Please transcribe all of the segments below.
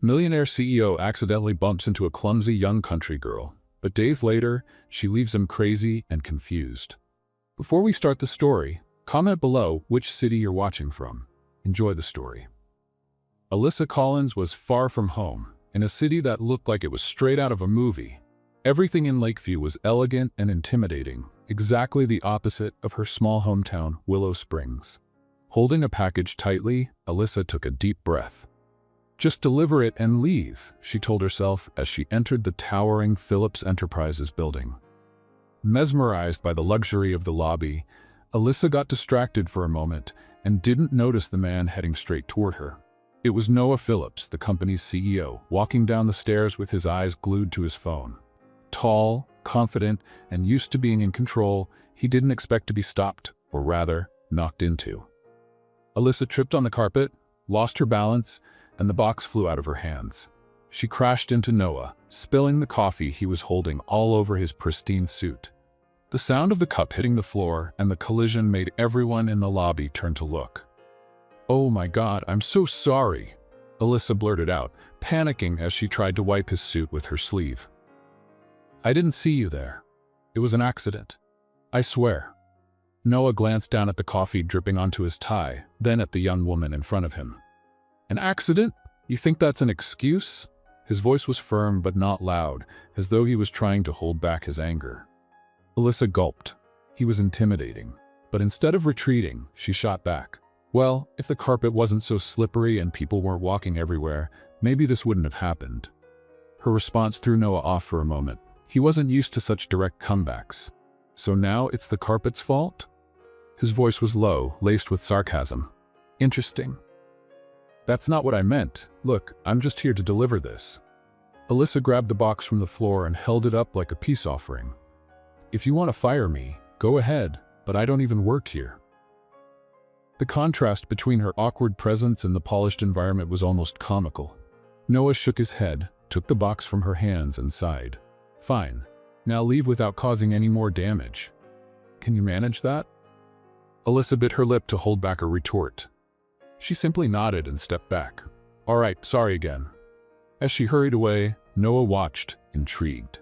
Millionaire CEO accidentally bumps into a clumsy young country girl, but days later, she leaves him crazy and confused. Before we start the story, comment below which city you're watching from. Enjoy the story. Alyssa Collins was far from home, in a city that looked like it was straight out of a movie. Everything in Lakeview was elegant and intimidating, exactly the opposite of her small hometown, Willow Springs. Holding a package tightly, Alyssa took a deep breath. Just deliver it and leave, she told herself as she entered the towering Phillips Enterprises building. Mesmerized by the luxury of the lobby, Alyssa got distracted for a moment and didn't notice the man heading straight toward her. It was Noah Phillips, the company's CEO, walking down the stairs with his eyes glued to his phone. Tall, confident, and used to being in control, he didn't expect to be stopped, or rather, knocked into. Alyssa tripped on the carpet, lost her balance, and the box flew out of her hands. She crashed into Noah, spilling the coffee he was holding all over his pristine suit. The sound of the cup hitting the floor and the collision made everyone in the lobby turn to look. "Oh my God, I'm so sorry," Alyssa blurted out, panicking as she tried to wipe his suit with her sleeve. "I didn't see you there. It was an accident. I swear." Noah glanced down at the coffee dripping onto his tie, then at the young woman in front of him. "An accident? You think that's an excuse?" His voice was firm but not loud, as though he was trying to hold back his anger. Alyssa gulped. He was intimidating, but instead of retreating, she shot back. Well, if the carpet wasn't so slippery and people weren't walking everywhere, maybe this wouldn't have happened. Her response threw Noah off for a moment. He wasn't used to such direct comebacks. "So now it's the carpet's fault?" His voice was low, laced with sarcasm. "Interesting. That's not what I meant. Look, I'm just here to deliver this." Alyssa grabbed the box from the floor and held it up like a peace offering. "If you want to fire me, go ahead, but I don't even work here." The contrast between her awkward presence and the polished environment was almost comical. Noah shook his head, took the box from her hands and sighed. "Fine. Now leave without causing any more damage. Can you manage that?" Alyssa bit her lip to hold back a retort. She simply nodded and stepped back. "All right, sorry again." As she hurried away, Noah watched, intrigued.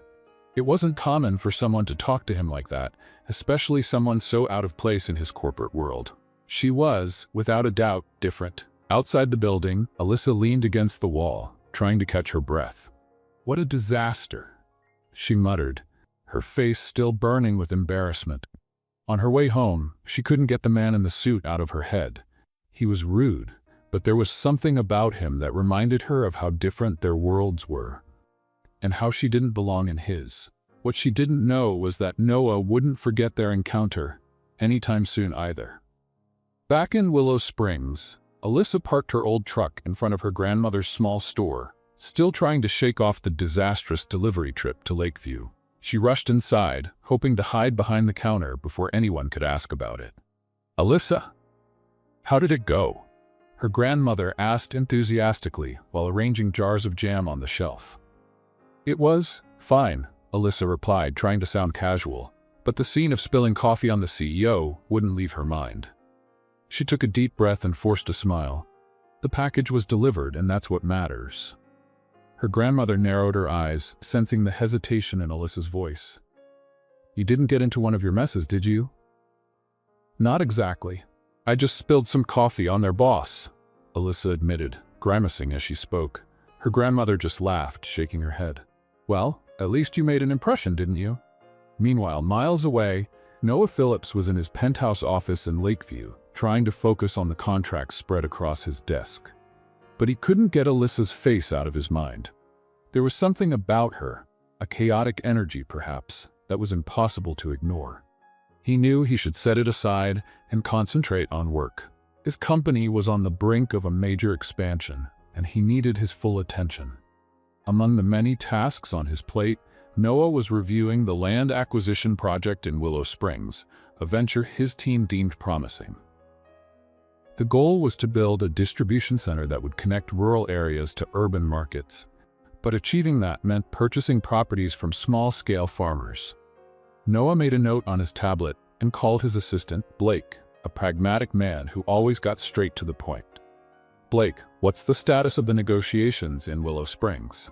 It wasn't common for someone to talk to him like that, especially someone so out of place in his corporate world. She was, without a doubt, different. Outside the building, Alyssa leaned against the wall, trying to catch her breath. "What a disaster," she muttered, her face still burning with embarrassment. On her way home, she couldn't get the man in the suit out of her head. He was rude, but there was something about him that reminded her of how different their worlds were, and how she didn't belong in his. What she didn't know was that Noah wouldn't forget their encounter anytime soon either. Back in Willow Springs, Alyssa parked her old truck in front of her grandmother's small store, still trying to shake off the disastrous delivery trip to Lakeview. She rushed inside, hoping to hide behind the counter before anyone could ask about it. "Alyssa, how did it go?" her grandmother asked enthusiastically while arranging jars of jam on the shelf. "It was fine," Alyssa replied, trying to sound casual, but the scene of spilling coffee on the CEO wouldn't leave her mind. She took a deep breath and forced a smile. The package was delivered, and that's what matters. Her grandmother narrowed her eyes, sensing the hesitation in Alyssa's voice. "You didn't get into one of your messes, did you?" "Not exactly. I just spilled some coffee on their boss," Alyssa admitted, grimacing as she spoke. Her grandmother just laughed, shaking her head. "Well, at least you made an impression, didn't you?" Meanwhile, miles away, Noah Phillips was in his penthouse office in Lakeview, trying to focus on the contracts spread across his desk. But he couldn't get Alyssa's face out of his mind. There was something about her, a chaotic energy perhaps, that was impossible to ignore. He knew he should set it aside and concentrate on work. His company was on the brink of a major expansion, and he needed his full attention. Among the many tasks on his plate, Noah was reviewing the land acquisition project in Willow Springs, a venture his team deemed promising. The goal was to build a distribution center that would connect rural areas to urban markets, but achieving that meant purchasing properties from small-scale farmers. Noah made a note on his tablet and called his assistant, Blake, a pragmatic man who always got straight to the point. Blake, what's the status of the negotiations in Willow Springs?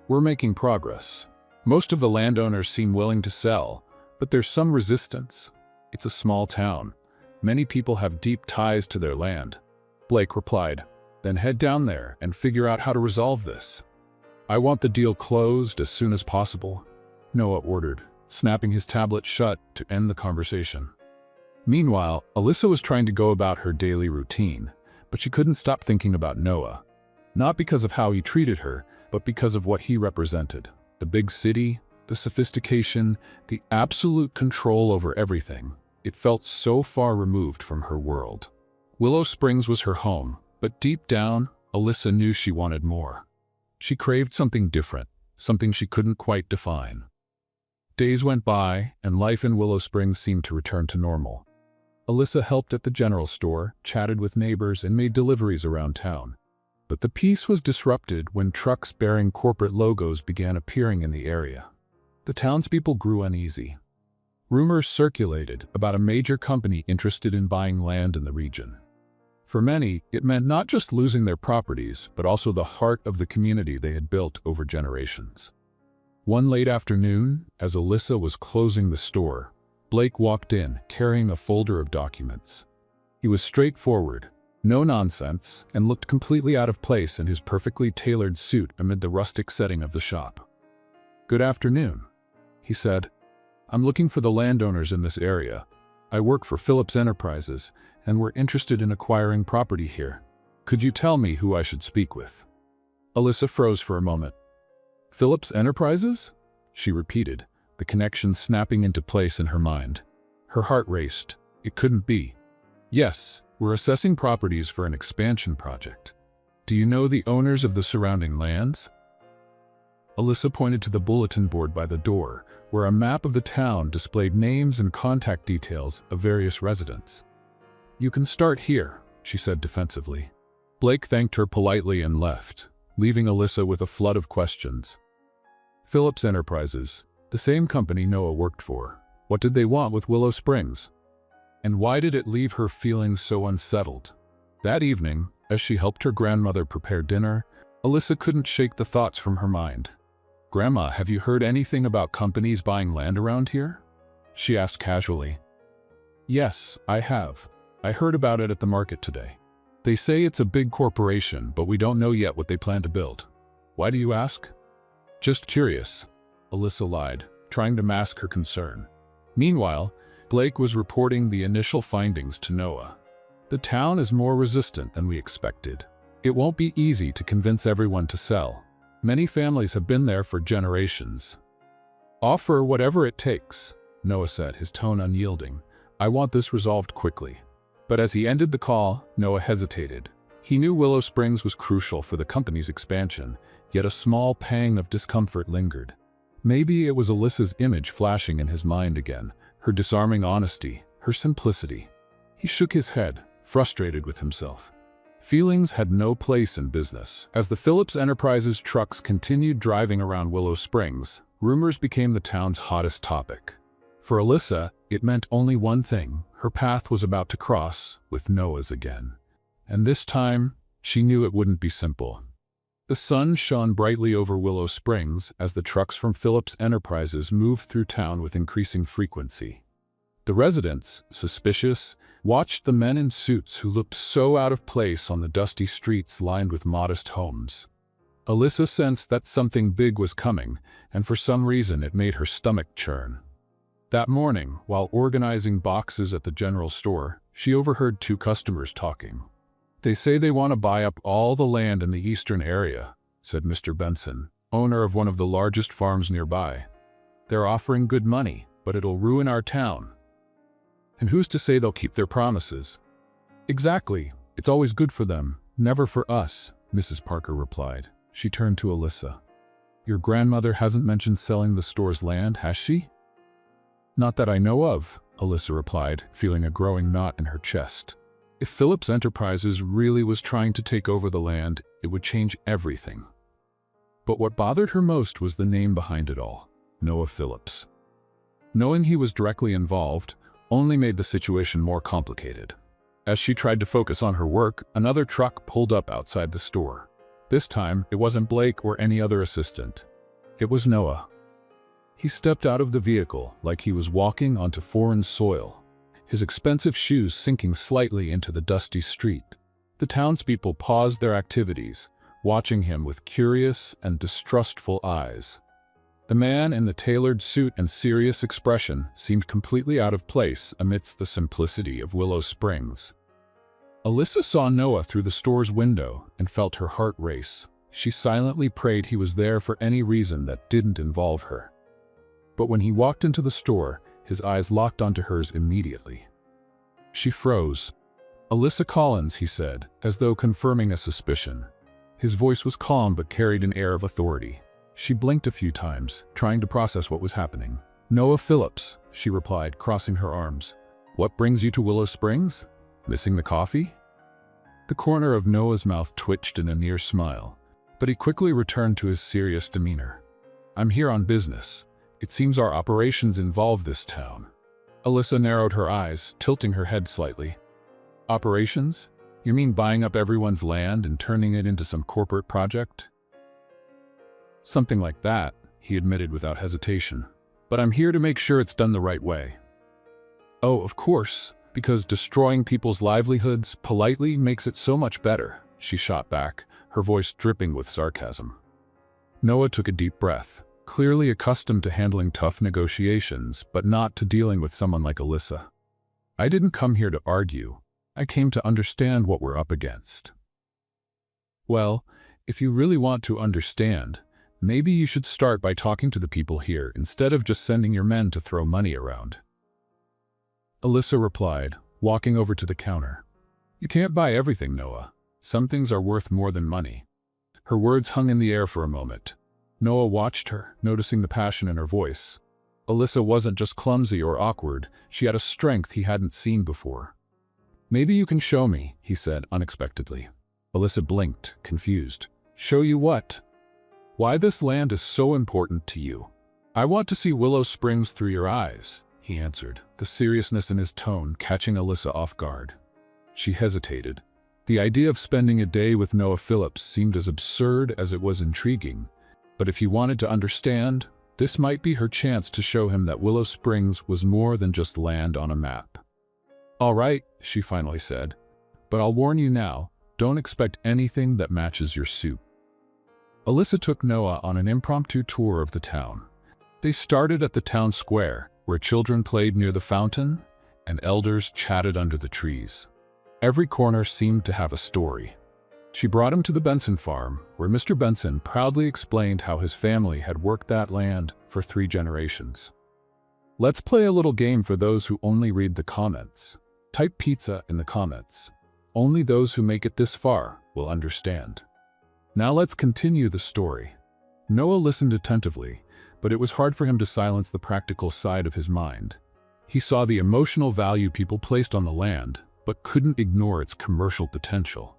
We're making progress. Most of the landowners seem willing to sell, but there's some resistance. It's a small town. Many people have deep ties to their land. Blake replied, then head down there and figure out how to resolve this. I want the deal closed as soon as possible, Noah ordered, snapping his tablet shut to end the conversation. Meanwhile, Alyssa was trying to go about her daily routine, but she couldn't stop thinking about Noah. Not because of how he treated her, but because of what he represented. The big city, the sophistication, the absolute control over everything. It felt so far removed from her world. Willow Springs was her home, but deep down, Alyssa knew she wanted more. She craved something different, something she couldn't quite define. Days went by, and life in Willow Springs seemed to return to normal. Alyssa helped at the general store, chatted with neighbors, and made deliveries around town. But the peace was disrupted when trucks bearing corporate logos began appearing in the area. The townspeople grew uneasy. Rumors circulated about a major company interested in buying land in the region. For many, it meant not just losing their properties, but also the heart of the community they had built over generations. One late afternoon, as Alyssa was closing the store, Blake walked in, carrying a folder of documents. He was straightforward, no nonsense, and looked completely out of place in his perfectly tailored suit amid the rustic setting of the shop. "Good afternoon," he said. "I'm looking for the landowners in this area. I work for Phillips Enterprises, and we're interested in acquiring property here. Could you tell me who I should speak with?" Alyssa froze for a moment. "Phillips Enterprises?" she repeated, the connection snapping into place in her mind. Her heart raced. It couldn't be. "Yes, we're assessing properties for an expansion project. Do you know the owners of the surrounding lands?" Alyssa pointed to the bulletin board by the door, where a map of the town displayed names and contact details of various residents. "You can start here," she said defensively. Blake thanked her politely and left, leaving Alyssa with a flood of questions. Phillips Enterprises, the same company Noah worked for. What did they want with Willow Springs? And why did it leave her feeling so unsettled? That evening, as she helped her grandmother prepare dinner, Alyssa couldn't shake the thoughts from her mind. "Grandma, have you heard anything about companies buying land around here?" she asked casually. "Yes, I have. I heard about it at the market today. They say it's a big corporation, but we don't know yet what they plan to build. Why do you ask?" "Just curious," Alyssa lied, trying to mask her concern. Meanwhile, Blake was reporting the initial findings to Noah. "The town is more resistant than we expected. It won't be easy to convince everyone to sell. Many families have been there for generations." "Offer whatever it takes," Noah said, his tone unyielding. "I want this resolved quickly." But as he ended the call, Noah hesitated. He knew Willow Springs was crucial for the company's expansion, yet a small pang of discomfort lingered. Maybe it was Alyssa's image flashing in his mind again, her disarming honesty, her simplicity. He shook his head, frustrated with himself. Feelings had no place in business. As the Phillips Enterprises trucks continued driving around Willow Springs, rumors became the town's hottest topic. For Alyssa, it meant only one thing: her path was about to cross with Noah's again. And this time, she knew it wouldn't be simple. The sun shone brightly over Willow Springs as the trucks from Phillips Enterprises moved through town with increasing frequency. The residents, suspicious, watched the men in suits who looked so out of place on the dusty streets lined with modest homes. Alyssa sensed that something big was coming, and for some reason it made her stomach churn. That morning, while organizing boxes at the general store, she overheard two customers talking. "They say they want to buy up all the land in the eastern area," said Mr. Benson, owner of one of the largest farms nearby. "They're offering good money, but it'll ruin our town." "And who's to say they'll keep their promises?" "Exactly. It's always good for them, never for us," Mrs. Parker replied. She turned to Alyssa. "Your grandmother hasn't mentioned selling the store's land, has she?" "Not that I know of," Alyssa replied, feeling a growing knot in her chest. If Phillips Enterprises really was trying to take over the land, it would change everything. But what bothered her most was the name behind it all: Noah Phillips. Knowing he was directly involved only made the situation more complicated. As she tried to focus on her work, another truck pulled up outside the store. This time, it wasn't Blake or any other assistant. It was Noah. He stepped out of the vehicle like he was walking onto foreign soil, his expensive shoes sinking slightly into the dusty street. The townspeople paused their activities, watching him with curious and distrustful eyes. The man in the tailored suit and serious expression seemed completely out of place amidst the simplicity of Willow Springs. Alyssa saw Noah through the store's window and felt her heart race. She silently prayed he was there for any reason that didn't involve her. But when he walked into the store, his eyes locked onto hers immediately. She froze. "Alyssa Collins," he said, as though confirming a suspicion. His voice was calm but carried an air of authority. She blinked a few times, trying to process what was happening. "Noah Phillips," she replied, crossing her arms. "What brings you to Willow Springs? Missing the coffee?" The corner of Noah's mouth twitched in a near smile, but he quickly returned to his serious demeanor. "I'm here on business. It seems our operations involve this town." Alyssa narrowed her eyes, tilting her head slightly. "Operations? You mean buying up everyone's land and turning it into some corporate project?" "Something like that," he admitted without hesitation. "But I'm here to make sure it's done the right way." "Oh, of course, because destroying people's livelihoods politely makes it so much better," she shot back, her voice dripping with sarcasm. Noah took a deep breath, clearly accustomed to handling tough negotiations, but not to dealing with someone like Alyssa. "I didn't come here to argue. I came to understand what we're up against." "Well, if you really want to understand, maybe you should start by talking to the people here instead of just sending your men to throw money around." Alyssa replied, walking over to the counter. "You can't buy everything, Noah. Some things are worth more than money." Her words hung in the air for a moment. Noah watched her, noticing the passion in her voice. Alyssa wasn't just clumsy or awkward, she had a strength he hadn't seen before. "Maybe you can show me," he said unexpectedly. Alyssa blinked, confused. "Show you what?" "Why this land is so important to you." "I want to see Willow Springs through your eyes," he answered, the seriousness in his tone catching Alyssa off guard. She hesitated. The idea of spending a day with Noah Phillips seemed as absurd as it was intriguing, but if he wanted to understand, this might be her chance to show him that Willow Springs was more than just land on a map. "All right," she finally said, "but I'll warn you now, don't expect anything that matches your suit." Alyssa took Noah on an impromptu tour of the town. They started at the town square, where children played near the fountain and elders chatted under the trees. Every corner seemed to have a story. She brought him to the Benson farm, where Mr. Benson proudly explained how his family had worked that land for 3 generations. "Let's play a little game for those who only read the comments. Type pizza in the comments. Only those who make it this far will understand." Now let's continue the story. Noah listened attentively, but it was hard for him to silence the practical side of his mind. He saw the emotional value people placed on the land, but couldn't ignore its commercial potential.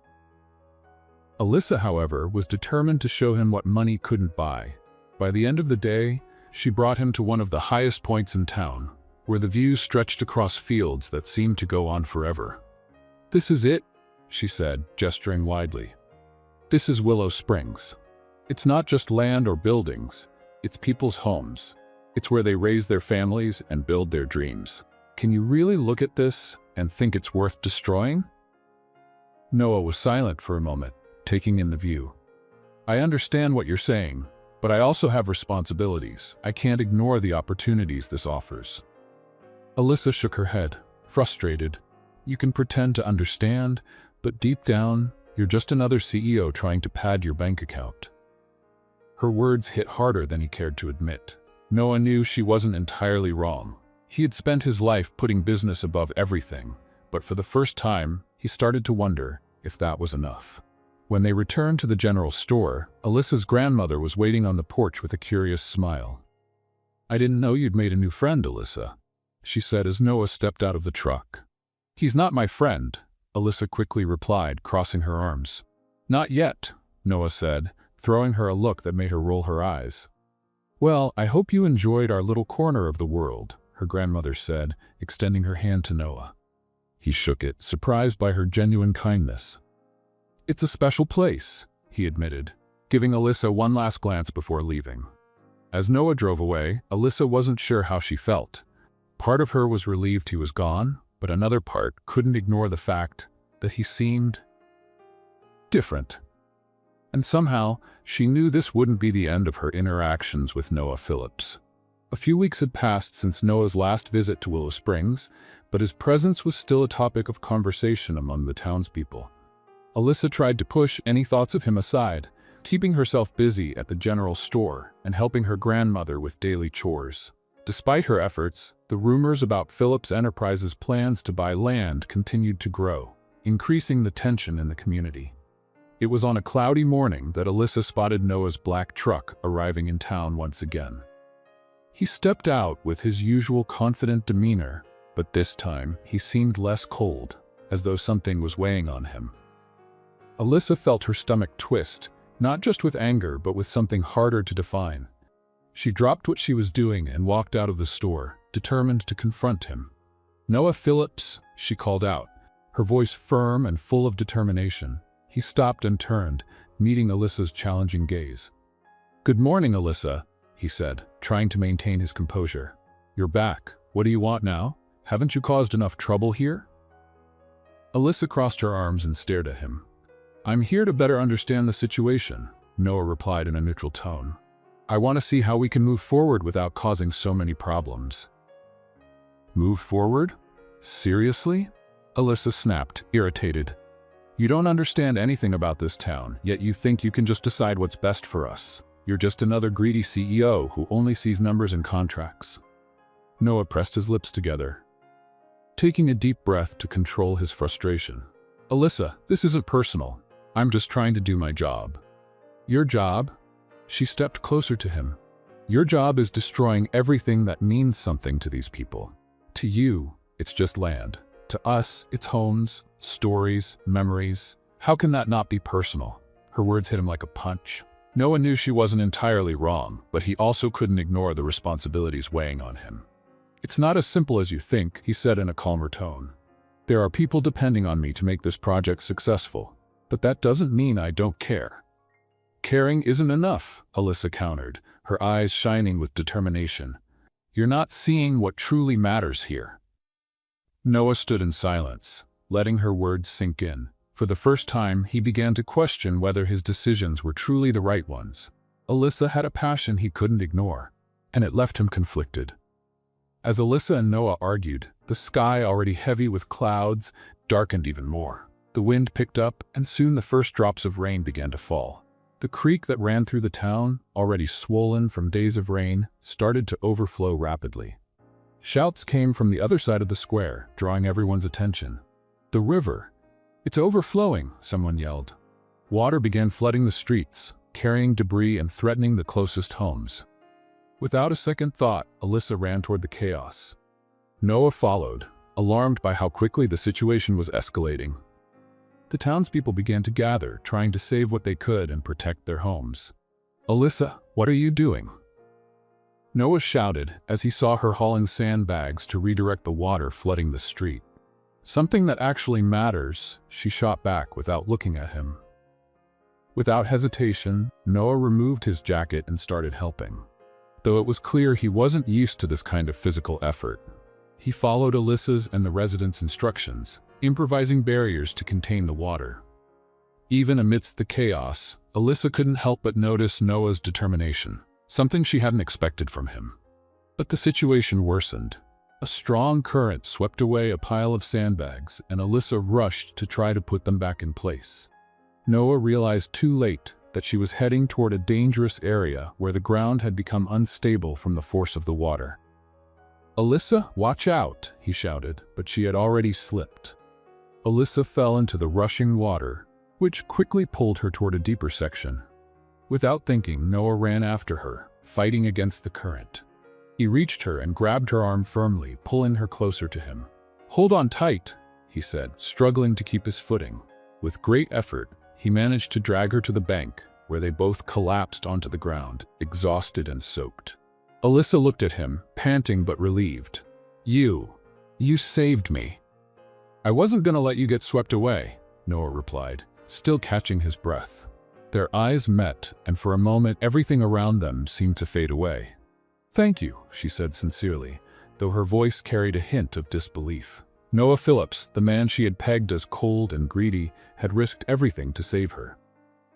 Alyssa, however, was determined to show him what money couldn't buy. By the end of the day, she brought him to one of the highest points in town, where the view stretched across fields that seemed to go on forever. "This is it," she said, gesturing widely. "This is Willow Springs. It's not just land or buildings, it's people's homes. It's where they raise their families and build their dreams. Can you really look at this and think it's worth destroying?" Noah was silent for a moment, taking in the view. "I understand what you're saying, but I also have responsibilities. I can't ignore the opportunities this offers." Alyssa shook her head, frustrated. "You can pretend to understand, but deep down, you're just another CEO trying to pad your bank account." Her words hit harder than he cared to admit. Noah knew she wasn't entirely wrong. He had spent his life putting business above everything, but for the first time, he started to wonder if that was enough. When they returned to the general store, Alyssa's grandmother was waiting on the porch with a curious smile. "I didn't know you'd made a new friend, Alyssa," she said as Noah stepped out of the truck. "He's not my friend," Alyssa quickly replied, crossing her arms. "Not yet," Noah said, throwing her a look that made her roll her eyes. "Well, I hope you enjoyed our little corner of the world," her grandmother said, extending her hand to Noah. He shook it, surprised by her genuine kindness. "It's a special place," he admitted, giving Alyssa one last glance before leaving. As Noah drove away, Alyssa wasn't sure how she felt. Part of her was relieved he was gone, but another part couldn't ignore the fact that he seemed different. And somehow, she knew this wouldn't be the end of her interactions with Noah Phillips. A few weeks had passed since Noah's last visit to Willow Springs, but his presence was still a topic of conversation among the townspeople. Alyssa tried to push any thoughts of him aside, keeping herself busy at the general store and helping her grandmother with daily chores. Despite her efforts, the rumors about Phillips Enterprises' plans to buy land continued to grow, increasing the tension in the community. It was on a cloudy morning that Alyssa spotted Noah's black truck arriving in town once again. He stepped out with his usual confident demeanor, but this time he seemed less cold, as though something was weighing on him. Alyssa felt her stomach twist, not just with anger but with something harder to define. She dropped what she was doing and walked out of the store, determined to confront him. "Noah Phillips," she called out, her voice firm and full of determination. He stopped and turned, meeting Alyssa's challenging gaze. "Good morning, Alyssa," he said, trying to maintain his composure. "You're back. What do you want now? Haven't you caused enough trouble here?" Alyssa crossed her arms and stared at him. "I'm here to better understand the situation," Noah replied in a neutral tone. "I want to see how we can move forward without causing so many problems." "Move forward? Seriously?" Alyssa snapped, irritated. "You don't understand anything about this town, yet you think you can just decide what's best for us. You're just another greedy CEO who only sees numbers and contracts." Noah pressed his lips together, taking a deep breath to control his frustration. "Alyssa, this isn't personal. I'm just trying to do my job." "Your job?" She stepped closer to him. "Your job is destroying everything that means something to these people. To you, it's just land. To us, it's homes, stories, memories. How can that not be personal?" Her words hit him like a punch. Noah knew she wasn't entirely wrong, but he also couldn't ignore the responsibilities weighing on him. "It's not as simple as you think," he said in a calmer tone. "There are people depending on me to make this project successful, but that doesn't mean I don't care." "Caring isn't enough," Alyssa countered, her eyes shining with determination. "You're not seeing what truly matters here." Noah stood in silence, letting her words sink in. For the first time, he began to question whether his decisions were truly the right ones. Alyssa had a passion he couldn't ignore, and it left him conflicted. As Alyssa and Noah argued, the sky, already heavy with clouds, darkened even more. The wind picked up, and soon the first drops of rain began to fall. The creek that ran through the town, already swollen from days of rain, started to overflow rapidly. Shouts came from the other side of the square, drawing everyone's attention. "The river! It's overflowing!" someone yelled. Water began flooding the streets, carrying debris and threatening the closest homes. Without a second thought, Alyssa ran toward the chaos. Noah followed, alarmed by how quickly the situation was escalating. The townspeople began to gather, trying to save what they could and protect their homes. "Alyssa, what are you doing?" Noah shouted as he saw her hauling sandbags to redirect the water flooding the street. "Something that actually matters," she shot back without looking at him. Without hesitation, Noah removed his jacket and started helping. Though it was clear he wasn't used to this kind of physical effort, he followed Alyssa's and the residents' instructions, improvising barriers to contain the water. Even amidst the chaos, Alyssa couldn't help but notice Noah's determination, something she hadn't expected from him. But the situation worsened. A strong current swept away a pile of sandbags, and Alyssa rushed to try to put them back in place. Noah realized too late that she was heading toward a dangerous area where the ground had become unstable from the force of the water. "Alyssa, watch out!" he shouted, but she had already slipped. Alyssa fell into the rushing water, which quickly pulled her toward a deeper section. Without thinking, Noah ran after her, fighting against the current. He reached her and grabbed her arm firmly, pulling her closer to him. "Hold on tight," he said, struggling to keep his footing. With great effort, he managed to drag her to the bank, where they both collapsed onto the ground, exhausted and soaked. Alyssa looked at him, panting but relieved. You saved me." I wasn't gonna let you get swept away, Noah replied, still catching his breath. Their eyes met, and for a moment everything around them seemed to fade away. Thank you, she said sincerely, though her voice carried a hint of disbelief. Noah Phillips, the man she had pegged as cold and greedy, had risked everything to save her.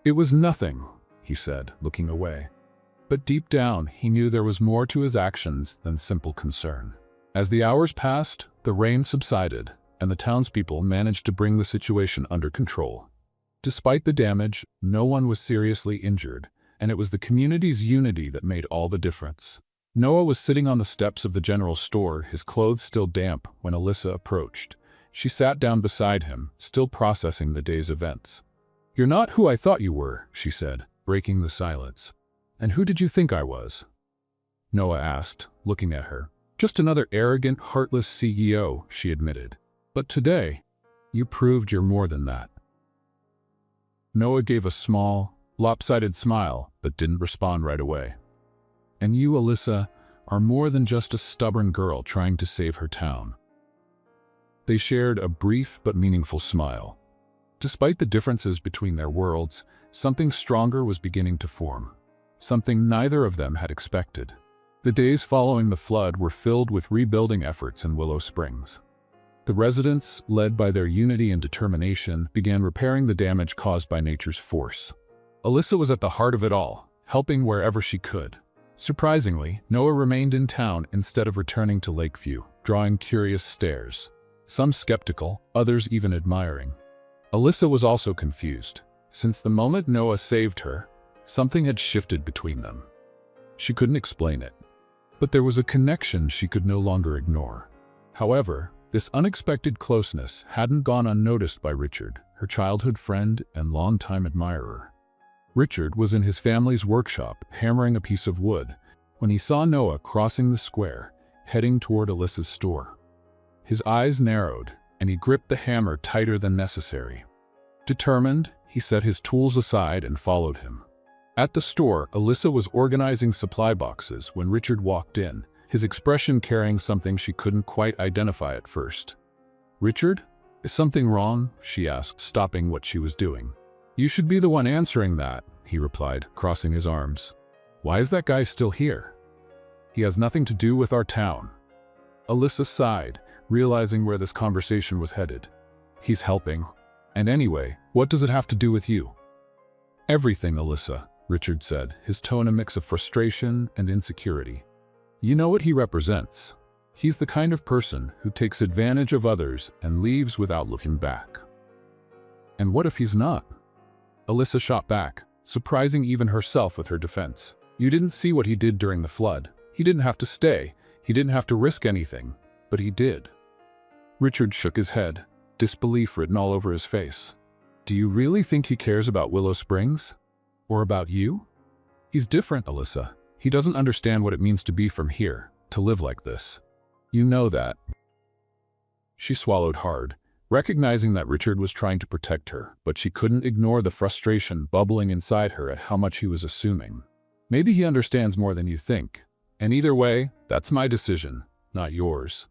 It was nothing, he said, looking away. But deep down, he knew there was more to his actions than simple concern. As the hours passed, the rain subsided, and the townspeople managed to bring the situation under control. Despite the damage, no one was seriously injured, and it was the community's unity that made all the difference. Noah was sitting on the steps of the general store, his clothes still damp, when Alyssa approached. She sat down beside him, still processing the day's events. "You're not who I thought you were," she said, breaking the silence. "And who did you think I was?" Noah asked, looking at her. "Just another arrogant, heartless CEO," she admitted. "But today, you proved you're more than that." Noah gave a small, lopsided smile, but didn't respond right away. "And you, Alyssa, are more than just a stubborn girl trying to save her town." They shared a brief but meaningful smile. Despite the differences between their worlds, something stronger was beginning to form. Something neither of them had expected. The days following the flood were filled with rebuilding efforts in Willow Springs. The residents, led by their unity and determination, began repairing the damage caused by nature's force. Alyssa was at the heart of it all, helping wherever she could. Surprisingly, Noah remained in town instead of returning to Lakeview, drawing curious stares. Some skeptical, others even admiring. Alyssa was also confused. Since the moment Noah saved her, something had shifted between them. She couldn't explain it, but there was a connection she could no longer ignore. However, this unexpected closeness hadn't gone unnoticed by Richard, her childhood friend and longtime admirer. Richard was in his family's workshop, hammering a piece of wood, when he saw Noah crossing the square, heading toward Alyssa's store. His eyes narrowed, and he gripped the hammer tighter than necessary. Determined, he set his tools aside and followed him. At the store, Alyssa was organizing supply boxes when Richard walked in, his expression carrying something she couldn't quite identify at first. "Richard, is something wrong?" she asked, stopping what she was doing. "You should be the one answering that," he replied, crossing his arms. "Why is that guy still here?" "He has nothing to do with our town." Alyssa sighed, realizing where this conversation was headed. "He's helping. And anyway, what does it have to do with you?" "Everything, Alyssa," Richard said, his tone a mix of frustration and insecurity. "You know what he represents. He's the kind of person who takes advantage of others and leaves without looking back." "And what if he's not?" Alyssa shot back, surprising even herself with her defense. "You didn't see what he did during the flood. He didn't have to stay. He didn't have to risk anything. But he did." Richard shook his head, disbelief written all over his face. "Do you really think he cares about Willow Springs? Or about you?" "He's different, Alyssa. He doesn't understand what it means to be from here, to live like this. You know that." She swallowed hard, recognizing that Richard was trying to protect her, but she couldn't ignore the frustration bubbling inside her at how much he was assuming. "Maybe he understands more than you think. And either way, that's my decision, not yours."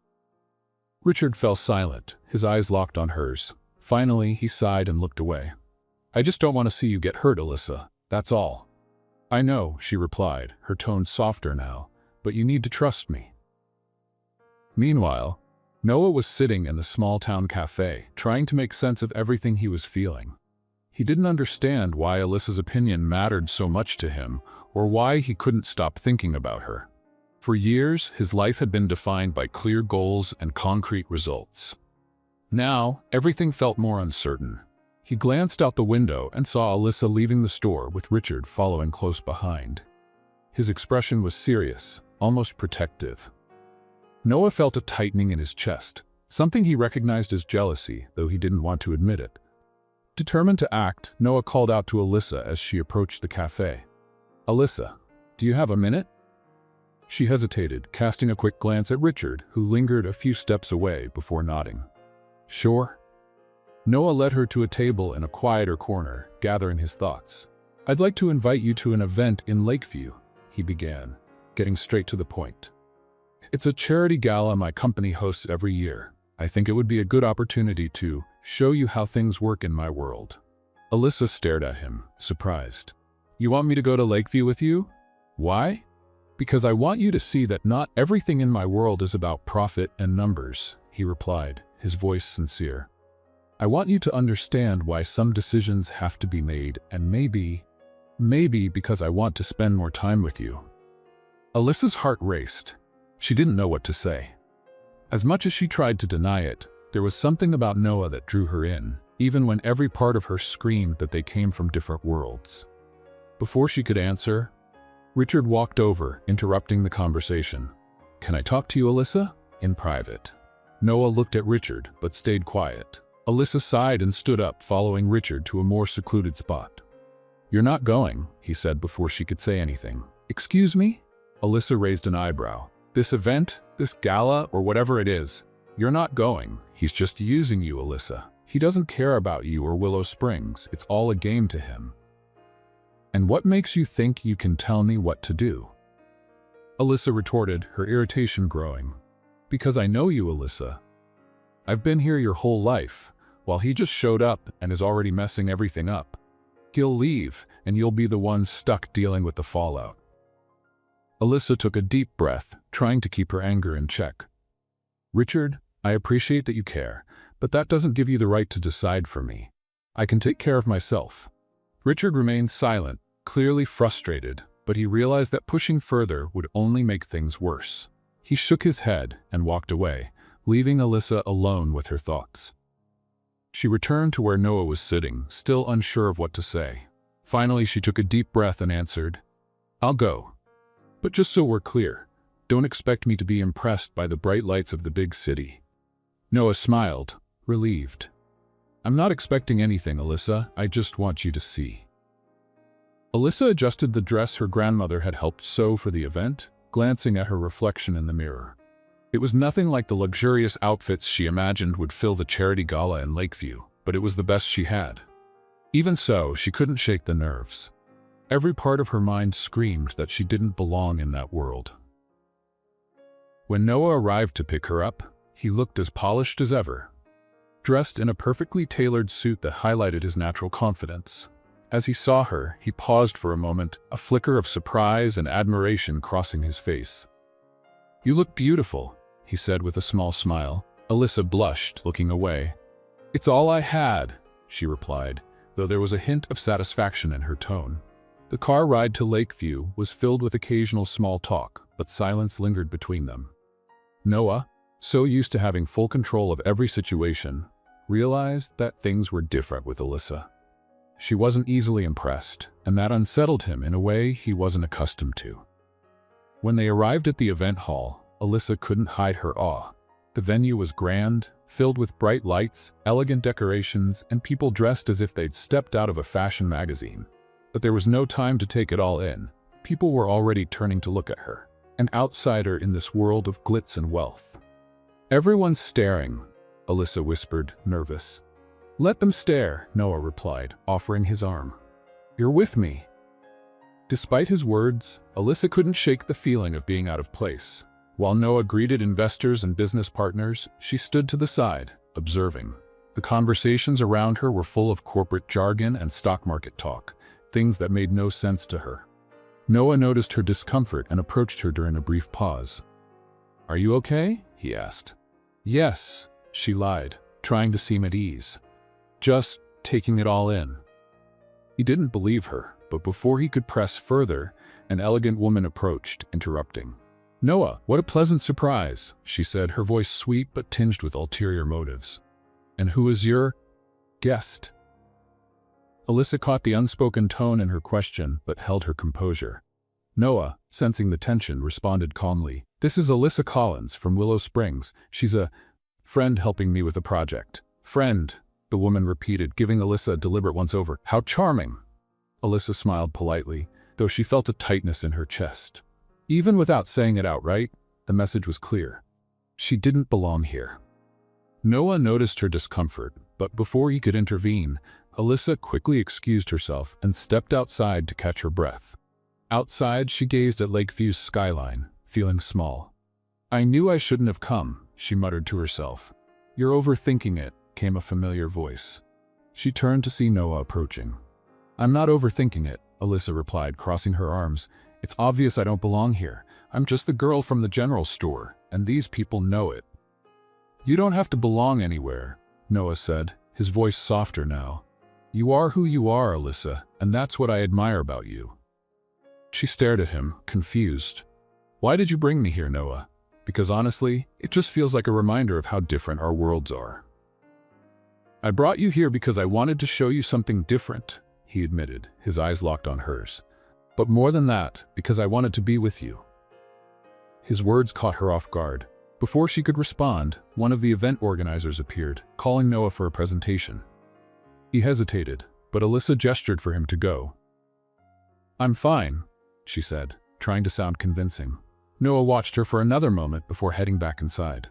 Richard fell silent, his eyes locked on hers. Finally, he sighed and looked away. "I just don't want to see you get hurt, Alyssa. That's all." "I know," she replied, her tone softer now, "but you need to trust me." Meanwhile, Noah was sitting in the small-town cafe, trying to make sense of everything he was feeling. He didn't understand why Alyssa's opinion mattered so much to him, or why he couldn't stop thinking about her. For years, his life had been defined by clear goals and concrete results. Now, everything felt more uncertain. He glanced out the window and saw Alyssa leaving the store with Richard following close behind. His expression was serious, almost protective. Noah felt a tightening in his chest, something he recognized as jealousy, though he didn't want to admit it. Determined to act, Noah called out to Alyssa as she approached the cafe. "Alyssa, do you have a minute?" She hesitated, casting a quick glance at Richard, who lingered a few steps away before nodding. "Sure." Noah led her to a table in a quieter corner, gathering his thoughts. "I'd like to invite you to an event in Lakeview," he began, getting straight to the point. "It's a charity gala my company hosts every year. I think it would be a good opportunity to show you how things work in my world." Alyssa stared at him, surprised. "You want me to go to Lakeview with you? Why?" "Because I want you to see that not everything in my world is about profit and numbers," he replied, his voice sincere. "I want you to understand why some decisions have to be made, and maybe because I want to spend more time with you." Alyssa's heart raced. She didn't know what to say. As much as she tried to deny it, there was something about Noah that drew her in, even when every part of her screamed that they came from different worlds. Before she could answer, Richard walked over, interrupting the conversation. "Can I talk to you, Alyssa? In private." Noah looked at Richard, but stayed quiet. Alyssa sighed and stood up, following Richard to a more secluded spot. "You're not going," he said before she could say anything. "Excuse me?" Alyssa raised an eyebrow. "This event, this gala, or whatever it is, you're not going. He's just using you, Alyssa. He doesn't care about you or Willow Springs. It's all a game to him." "And what makes you think you can tell me what to do?" Alyssa retorted, her irritation growing. "Because I know you, Alyssa. I've been here your whole life, while he just showed up and is already messing everything up. He'll leave, and you'll be the one stuck dealing with the fallout." Alyssa took a deep breath, trying to keep her anger in check. "Richard, I appreciate that you care, but that doesn't give you the right to decide for me. I can take care of myself." Richard remained silent, clearly frustrated, but he realized that pushing further would only make things worse. He shook his head and walked away, leaving Alyssa alone with her thoughts. She returned to where Noah was sitting, still unsure of what to say. Finally, she took a deep breath and answered, "I'll go. But just so we're clear, don't expect me to be impressed by the bright lights of the big city." Noah smiled, relieved. "I'm not expecting anything, Alyssa. I just want you to see." Alyssa adjusted the dress her grandmother had helped sew for the event, glancing at her reflection in the mirror. It was nothing like the luxurious outfits she imagined would fill the charity gala in Lakeview, but it was the best she had. Even so, she couldn't shake the nerves. Every part of her mind screamed that she didn't belong in that world. When Noah arrived to pick her up, he looked as polished as ever, dressed in a perfectly tailored suit that highlighted his natural confidence. As he saw her, he paused for a moment, a flicker of surprise and admiration crossing his face. "You look beautiful," he said with a small smile. Alyssa blushed, looking away. "It's all I had," she replied, though there was a hint of satisfaction in her tone. The car ride to Lakeview was filled with occasional small talk, but silence lingered between them. Noah, so used to having full control of every situation, realized that things were different with Alyssa. She wasn't easily impressed, and that unsettled him in a way he wasn't accustomed to. When they arrived at the event hall, Alyssa couldn't hide her awe. The venue was grand, filled with bright lights, elegant decorations, and people dressed as if they'd stepped out of a fashion magazine. But there was no time to take it all in. People were already turning to look at her, an outsider in this world of glitz and wealth. "Everyone's staring," Alyssa whispered, nervous. "Let them stare," Noah replied, offering his arm. "You're with me." Despite his words, Alyssa couldn't shake the feeling of being out of place. While Noah greeted investors and business partners, she stood to the side, observing. The conversations around her were full of corporate jargon and stock market talk, things that made no sense to her. Noah noticed her discomfort and approached her during a brief pause. "Are you okay?" he asked. "Yes," she lied, trying to seem at ease. "Just taking it all in." He didn't believe her, but before he could press further, an elegant woman approached, interrupting. "Noah, what a pleasant surprise," she said, her voice sweet but tinged with ulterior motives. "And who is your guest?" Alyssa caught the unspoken tone in her question, but held her composure. Noah, sensing the tension, responded calmly. "This is Alyssa Collins from Willow Springs. She's a friend helping me with a project." "Friend," the woman repeated, giving Alyssa a deliberate once-over. "How charming." Alyssa smiled politely, though she felt a tightness in her chest. Even without saying it outright, the message was clear. She didn't belong here. Noah noticed her discomfort, but before he could intervene, Alyssa quickly excused herself and stepped outside to catch her breath. Outside, she gazed at Lakeview's skyline, feeling small. "I knew I shouldn't have come," she muttered to herself. "You're overthinking it," came a familiar voice. She turned to see Noah approaching. "I'm not overthinking it," Alyssa replied, crossing her arms. "It's obvious I don't belong here. I'm just the girl from the general store, and these people know it." "You don't have to belong anywhere," Noah said, his voice softer now. "You are who you are, Alyssa, and that's what I admire about you." She stared at him, confused. "Why did you bring me here, Noah?" "Because honestly, it just feels like a reminder of how different our worlds are." "I brought you here because I wanted to show you something different," he admitted, his eyes locked on hers. "But more than that, because I wanted to be with you." His words caught her off guard. Before she could respond, one of the event organizers appeared, calling Noah for a presentation. He hesitated, but Alyssa gestured for him to go. "I'm fine," she said, trying to sound convincing. Noah watched her for another moment before heading back inside.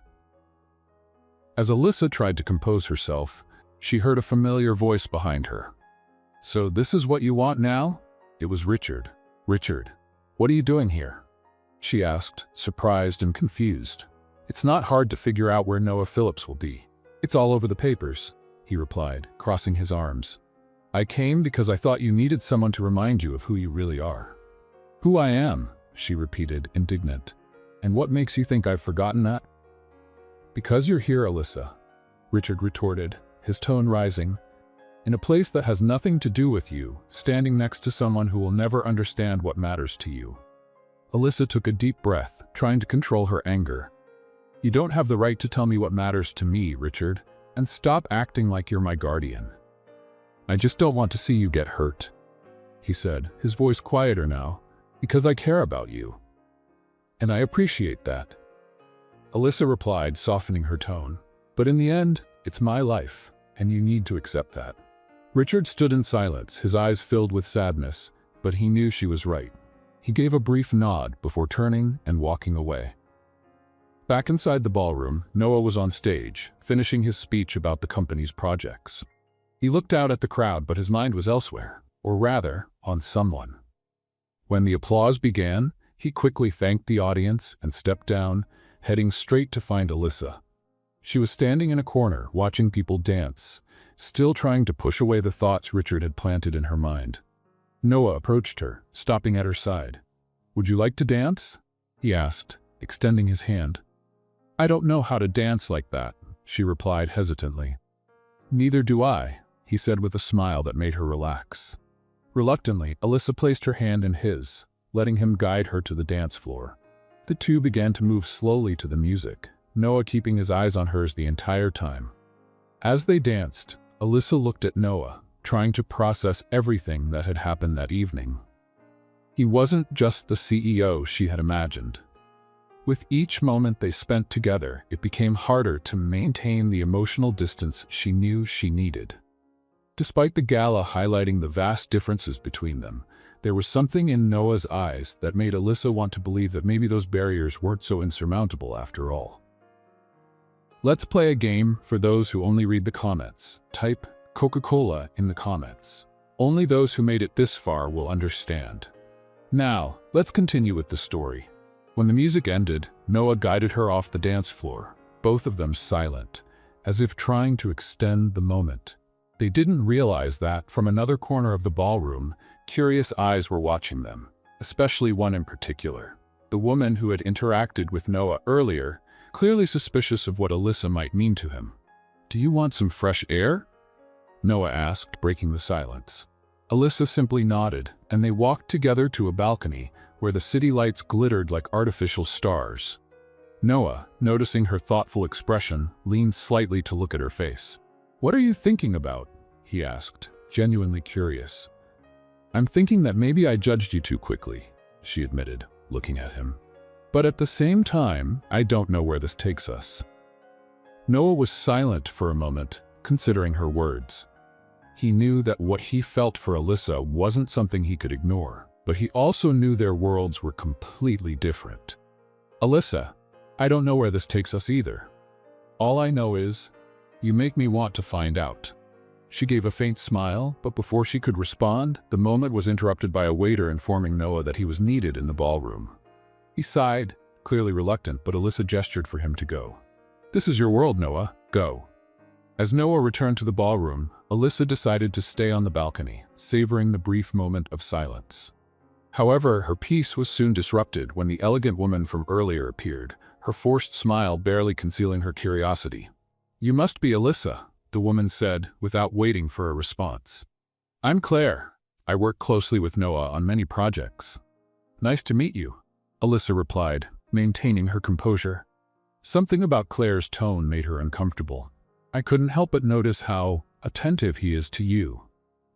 As Alyssa tried to compose herself, she heard a familiar voice behind her. "So this is what you want now?" It was Richard. "Richard, what are you doing here?" she asked, surprised and confused. "It's not hard to figure out where Noah Phillips will be. It's all over the papers," he replied, crossing his arms. "I came because I thought you needed someone to remind you of who you really are." "Who I am," she repeated, indignant. "And what makes you think I've forgotten that?" "Because you're here, Alyssa," Richard retorted, his tone rising. "In a place that has nothing to do with you, standing next to someone who will never understand what matters to you." Alyssa took a deep breath, trying to control her anger. "You don't have the right to tell me what matters to me, Richard, and stop acting like you're my guardian." "I just don't want to see you get hurt," he said, his voice quieter now, "because I care about you. And I appreciate that." Alyssa replied, softening her tone. "But in the end, it's my life, and you need to accept that." Richard stood in silence, his eyes filled with sadness, but he knew she was right. He gave a brief nod before turning and walking away. Back inside the ballroom, Noah was on stage, finishing his speech about the company's projects. He looked out at the crowd, but his mind was elsewhere, or rather, on someone. When the applause began, he quickly thanked the audience and stepped down, heading straight to find Alyssa. She was standing in a corner, watching people dance, still trying to push away the thoughts Richard had planted in her mind. Noah approached her, stopping at her side. "Would you like to dance?" he asked, extending his hand. "I don't know how to dance like that," she replied hesitantly. "Neither do I," he said with a smile that made her relax. Reluctantly, Alyssa placed her hand in his, letting him guide her to the dance floor. The two began to move slowly to the music, Noah keeping his eyes on hers the entire time. As they danced, Alyssa looked at Noah, trying to process everything that had happened that evening. He wasn't just the CEO she had imagined. With each moment they spent together, it became harder to maintain the emotional distance she knew she needed. Despite the gala highlighting the vast differences between them, there was something in Noah's eyes that made Alyssa want to believe that maybe those barriers weren't so insurmountable after all. Let's play a game for those who only read the comments. Type Coca-Cola in the comments. Only those who made it this far will understand. Now, let's continue with the story. When the music ended, Noah guided her off the dance floor, both of them silent, as if trying to extend the moment. They didn't realize that, from another corner of the ballroom, curious eyes were watching them, especially one in particular. The woman who had interacted with Noah earlier, clearly suspicious of what Alyssa might mean to him. "Do you want some fresh air?" Noah asked, breaking the silence. Alyssa simply nodded, and they walked together to a balcony where the city lights glittered like artificial stars. Noah, noticing her thoughtful expression, leaned slightly to look at her face. "What are you thinking about?" he asked, genuinely curious. "I'm thinking that maybe I judged you too quickly," she admitted, looking at him. "But at the same time, I don't know where this takes us." Noah was silent for a moment, considering her words. He knew that what he felt for Alyssa wasn't something he could ignore, but he also knew their worlds were completely different. "Alyssa, I don't know where this takes us either. All I know is, you make me want to find out." She gave a faint smile, but before she could respond, the moment was interrupted by a waiter informing Noah that he was needed in the ballroom. He sighed, clearly reluctant, but Alyssa gestured for him to go. "This is your world, Noah. Go." As Noah returned to the ballroom, Alyssa decided to stay on the balcony, savoring the brief moment of silence. However, her peace was soon disrupted when the elegant woman from earlier appeared, her forced smile barely concealing her curiosity. "You must be Alyssa," the woman said, without waiting for a response. "I'm Claire. I work closely with Noah on many projects." "Nice to meet you," Alyssa replied, maintaining her composure. Something about Claire's tone made her uncomfortable. "I couldn't help but notice how attentive he is to you,"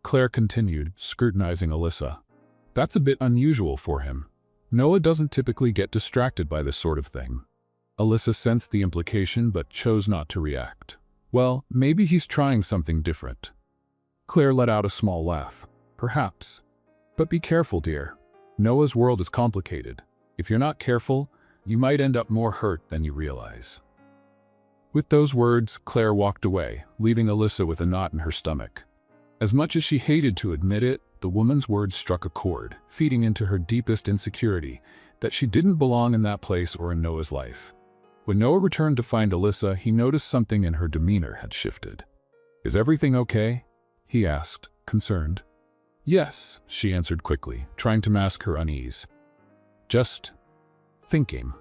Claire continued, scrutinizing Alyssa. "That's a bit unusual for him. Noah doesn't typically get distracted by this sort of thing." Alyssa sensed the implication but chose not to react. "Well, maybe he's trying something different." Claire let out a small laugh. "Perhaps. But be careful, dear. Noah's world is complicated. If you're not careful, you might end up more hurt than you realize." With those words, Claire walked away, leaving Alyssa with a knot in her stomach. As much as she hated to admit it, the woman's words struck a chord, feeding into her deepest insecurity, that she didn't belong in that place or in Noah's life. When Noah returned to find Alyssa, he noticed something in her demeanor had shifted. "Is everything okay?" he asked, concerned. "Yes," she answered quickly, trying to mask her unease. "Just thinking."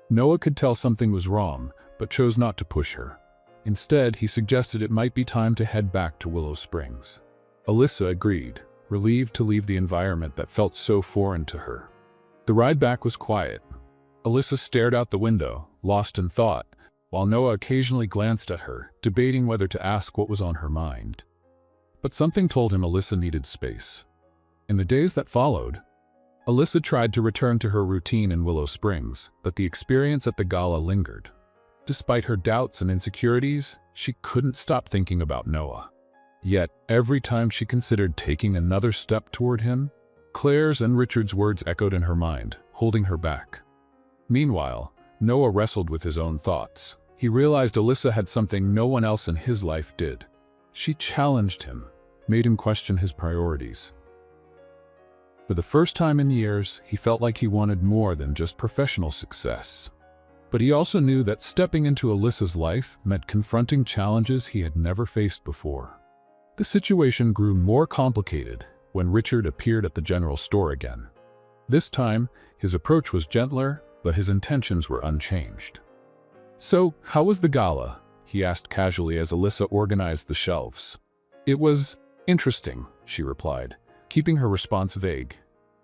Noah could tell something was wrong, but chose not to push her. Instead, he suggested it might be time to head back to Willow Springs. Alyssa agreed, relieved to leave the environment that felt so foreign to her. The ride back was quiet. Alyssa stared out the window, lost in thought, while Noah occasionally glanced at her, debating whether to ask what was on her mind. But something told him Alyssa needed space. In the days that followed, Alyssa tried to return to her routine in Willow Springs, but the experience at the gala lingered. Despite her doubts and insecurities, she couldn't stop thinking about Noah. Yet, every time she considered taking another step toward him, Claire's and Richard's words echoed in her mind, holding her back. Meanwhile, Noah wrestled with his own thoughts. He realized Alyssa had something no one else in his life did. She challenged him, made him question his priorities. For the first time in years, he felt like he wanted more than just professional success. But he also knew that stepping into Alyssa's life meant confronting challenges he had never faced before. The situation grew more complicated when Richard appeared at the general store again. This time, his approach was gentler, but his intentions were unchanged. "So, how was the gala?" he asked casually as Alyssa organized the shelves. "It was interesting," she replied, keeping her response vague.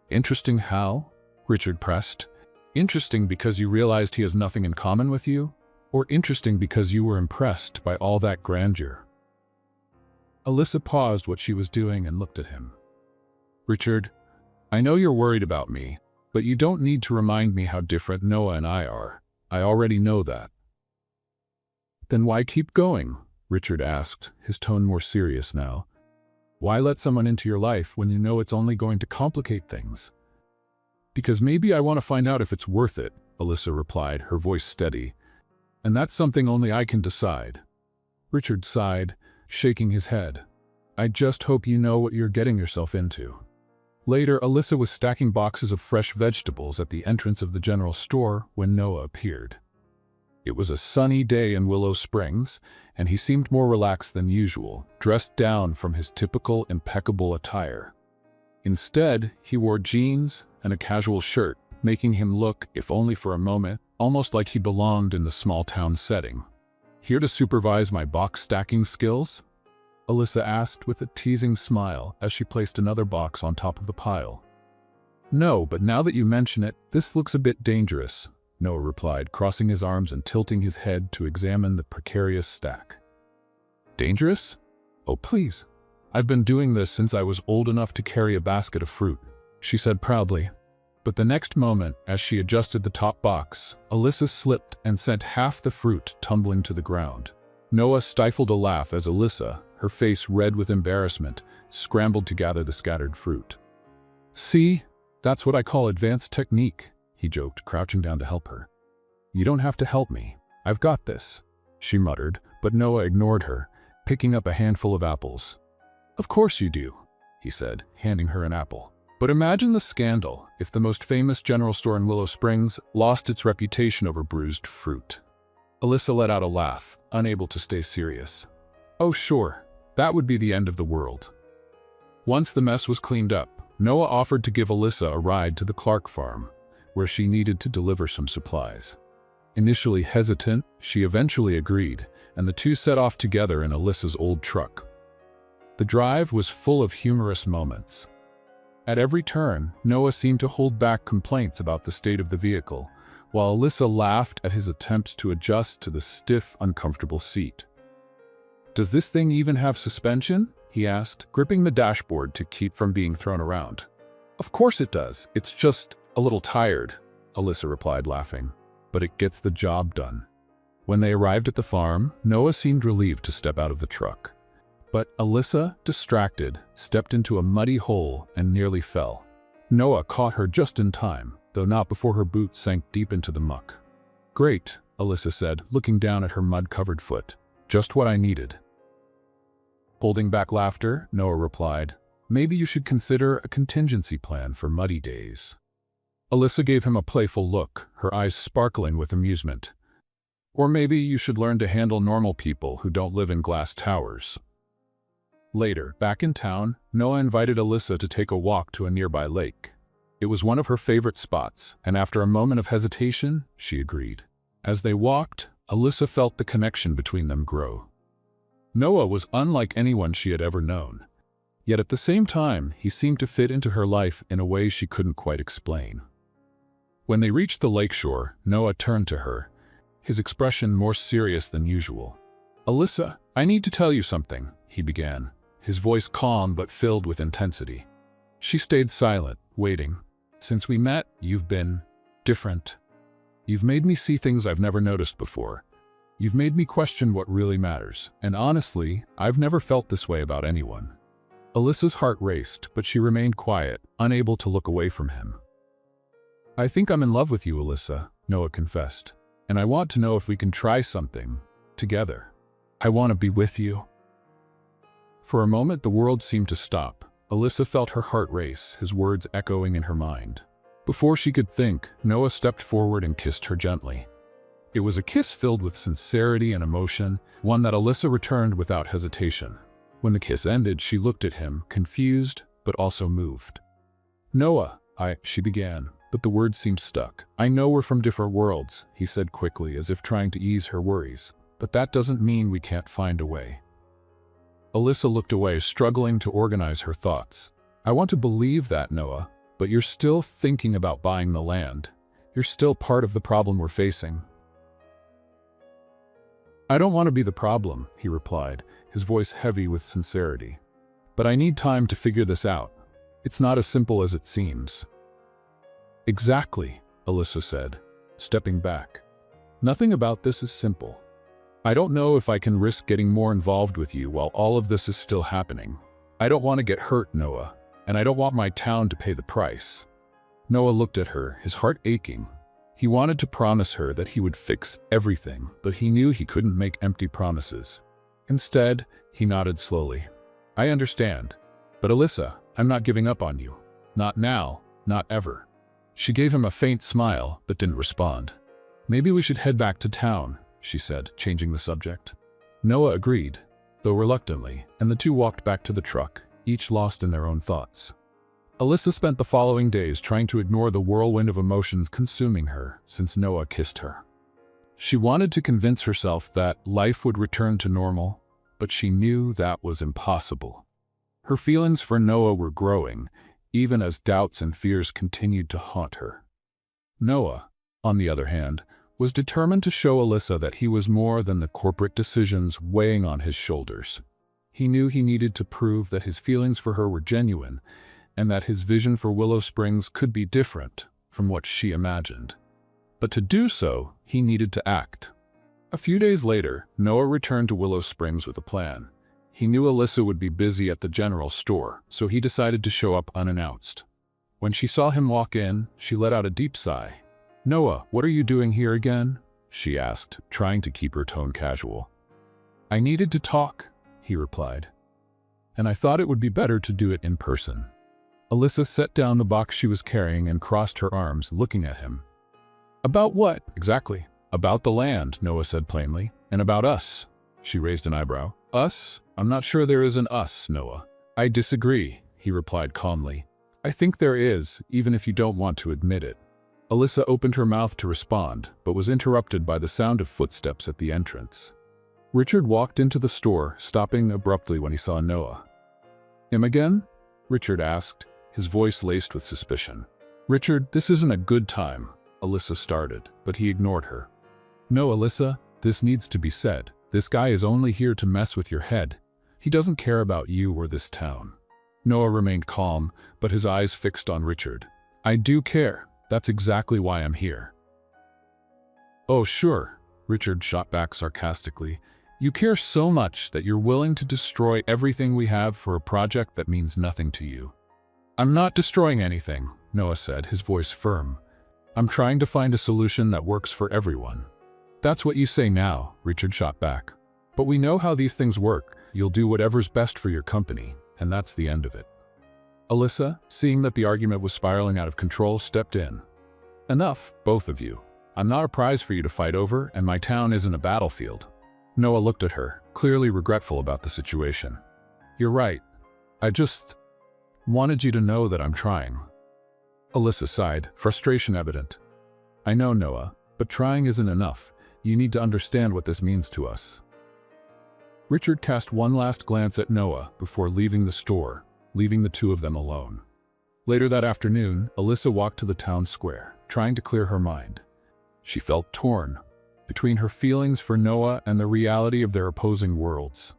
"Interesting how?" Richard pressed. "Interesting because you realized he has nothing in common with you? Or interesting because you were impressed by all that grandeur?" Alyssa paused what she was doing and looked at him. "Richard, I know you're worried about me, but you don't need to remind me how different Noah and I are. I already know that." "Then why keep going?" Richard asked, his tone more serious now. "Why let someone into your life when you know it's only going to complicate things?" "Because maybe I want to find out if it's worth it," Alyssa replied, her voice steady. "And that's something only I can decide." Richard sighed, shaking his head. "I just hope you know what you're getting yourself into." Later, Alyssa was stacking boxes of fresh vegetables at the entrance of the general store when Noah appeared. It was a sunny day in Willow Springs, and he seemed more relaxed than usual, dressed down from his typical impeccable attire. Instead, he wore jeans and a casual shirt, making him look, if only for a moment, almost like he belonged in the small-town setting. "Here to supervise my box stacking skills?" Alyssa asked with a teasing smile as she placed another box on top of the pile. "No, but now that you mention it, this looks a bit dangerous," Noah replied, crossing his arms and tilting his head to examine the precarious stack. "Dangerous? Oh, please. I've been doing this since I was old enough to carry a basket of fruit," she said proudly. But the next moment, as she adjusted the top box, Alyssa slipped and sent half the fruit tumbling to the ground. Noah stifled a laugh as Alyssa, her face red with embarrassment, scrambled to gather the scattered fruit. "See? That's what I call advanced technique," he joked, crouching down to help her. "You don't have to help me. I've got this," she muttered, but Noah ignored her, picking up a handful of apples. "Of course you do," he said, handing her an apple. "But imagine the scandal if the most famous general store in Willow Springs lost its reputation over bruised fruit." Alyssa let out a laugh, unable to stay serious. Oh sure, that would be the end of the world. Once the mess was cleaned up, Noah offered to give Alyssa a ride to the Clark farm, where she needed to deliver some supplies. Initially hesitant, she eventually agreed, and the two set off together in Alyssa's old truck. The drive was full of humorous moments. At every turn, Noah seemed to hold back complaints about the state of the vehicle, while Alyssa laughed at his attempts to adjust to the stiff, uncomfortable seat. "Does this thing even have suspension?" he asked, gripping the dashboard to keep from being thrown around. "Of course it does. It's just a little tired," Alyssa replied, laughing. "But it gets the job done." When they arrived at the farm, Noah seemed relieved to step out of the truck. But Alyssa, distracted, stepped into a muddy hole and nearly fell. Noah caught her just in time, though not before her boot sank deep into the muck. "Great," Alyssa said, looking down at her mud-covered foot. "Just what I needed." Holding back laughter, Noah replied, "Maybe you should consider a contingency plan for muddy days." Alyssa gave him a playful look, her eyes sparkling with amusement. "Or maybe you should learn to handle normal people who don't live in glass towers." Later, back in town, Noah invited Alyssa to take a walk to a nearby lake. It was one of her favorite spots, and after a moment of hesitation, she agreed. As they walked, Alyssa felt the connection between them grow. Noah was unlike anyone she had ever known. Yet at the same time, he seemed to fit into her life in a way she couldn't quite explain. When they reached the lakeshore, Noah turned to her, his expression more serious than usual. "Alyssa, I need to tell you something," he began, his voice calm but filled with intensity. She stayed silent, waiting. "Since we met, you've been different. You've made me see things I've never noticed before. You've made me question what really matters, and honestly, I've never felt this way about anyone." Alyssa's heart raced, but she remained quiet, unable to look away from him. "I think I'm in love with you, Alyssa," Noah confessed, "and I want to know if we can try something together. I want to be with you." For a moment, the world seemed to stop. Alyssa felt her heart race, his words echoing in her mind. Before she could think, Noah stepped forward and kissed her gently. It was a kiss filled with sincerity and emotion, one that Alyssa returned without hesitation. When the kiss ended, she looked at him, confused, but also moved. "Noah, she began, but the words seemed stuck. "I know we're from different worlds," he said quickly, as if trying to ease her worries. "But that doesn't mean we can't find a way." Alyssa looked away, struggling to organize her thoughts. "I want to believe that, Noah, but you're still thinking about buying the land. You're still part of the problem we're facing." "I don't want to be the problem," he replied, his voice heavy with sincerity. "But I need time to figure this out. It's not as simple as it seems." "Exactly," Alyssa said, stepping back. "Nothing about this is simple. I don't know if I can risk getting more involved with you while all of this is still happening. I don't want to get hurt, Noah, and I don't want my town to pay the price." Noah looked at her, his heart aching. He wanted to promise her that he would fix everything, but he knew he couldn't make empty promises. Instead, he nodded slowly. "I understand. But Alyssa, I'm not giving up on you. Not now, not ever." She gave him a faint smile, but didn't respond. "Maybe we should head back to town," she said, changing the subject. Noah agreed, though reluctantly, and the two walked back to the truck, each lost in their own thoughts. Alyssa spent the following days trying to ignore the whirlwind of emotions consuming her since Noah kissed her. She wanted to convince herself that life would return to normal, but she knew that was impossible. Her feelings for Noah were growing, even as doubts and fears continued to haunt her. Noah, on the other hand, was determined to show Alyssa that he was more than the corporate decisions weighing on his shoulders. He knew he needed to prove that his feelings for her were genuine, and that his vision for Willow Springs could be different from what she imagined. But to do so, he needed to act. A few days later, Noah returned to Willow Springs with a plan. He knew Alyssa would be busy at the general store, so he decided to show up unannounced. When she saw him walk in, she let out a deep sigh. "Noah, what are you doing here again?" she asked, trying to keep her tone casual. "I needed to talk," he replied. "And I thought it would be better to do it in person." Alyssa set down the box she was carrying and crossed her arms, looking at him. "About what, exactly?" About the land, Noah said plainly. And about us. She raised an eyebrow. Us? I'm not sure there is an us, Noah. I disagree, he replied calmly. I think there is, even if you don't want to admit it. Alyssa opened her mouth to respond, but was interrupted by the sound of footsteps at the entrance. Richard walked into the store, stopping abruptly when he saw Noah. Him again? Richard asked, his voice laced with suspicion. Richard, this isn't a good time, Alyssa started, but he ignored her. No, Alyssa, this needs to be said. This guy is only here to mess with your head. He doesn't care about you or this town. Noah remained calm, but his eyes fixed on Richard. I do care. That's exactly why I'm here. Oh, sure, Richard shot back sarcastically. You care so much that you're willing to destroy everything we have for a project that means nothing to you. I'm not destroying anything, Noah said, his voice firm. I'm trying to find a solution that works for everyone. That's what you say now, Richard shot back. But we know how these things work. You'll do whatever's best for your company, and that's the end of it. Alyssa, seeing that the argument was spiraling out of control, stepped in. Enough, both of you. I'm not a prize for you to fight over, and my town isn't a battlefield. Noah looked at her, clearly regretful about the situation. You're right. I just wanted you to know that I'm trying. Alyssa sighed, frustration evident. I know, Noah, but trying isn't enough. You need to understand what this means to us. Richard cast one last glance at Noah before leaving the store, leaving the two of them alone. Later that afternoon, Alyssa walked to the town square, trying to clear her mind. She felt torn between her feelings for Noah and the reality of their opposing worlds.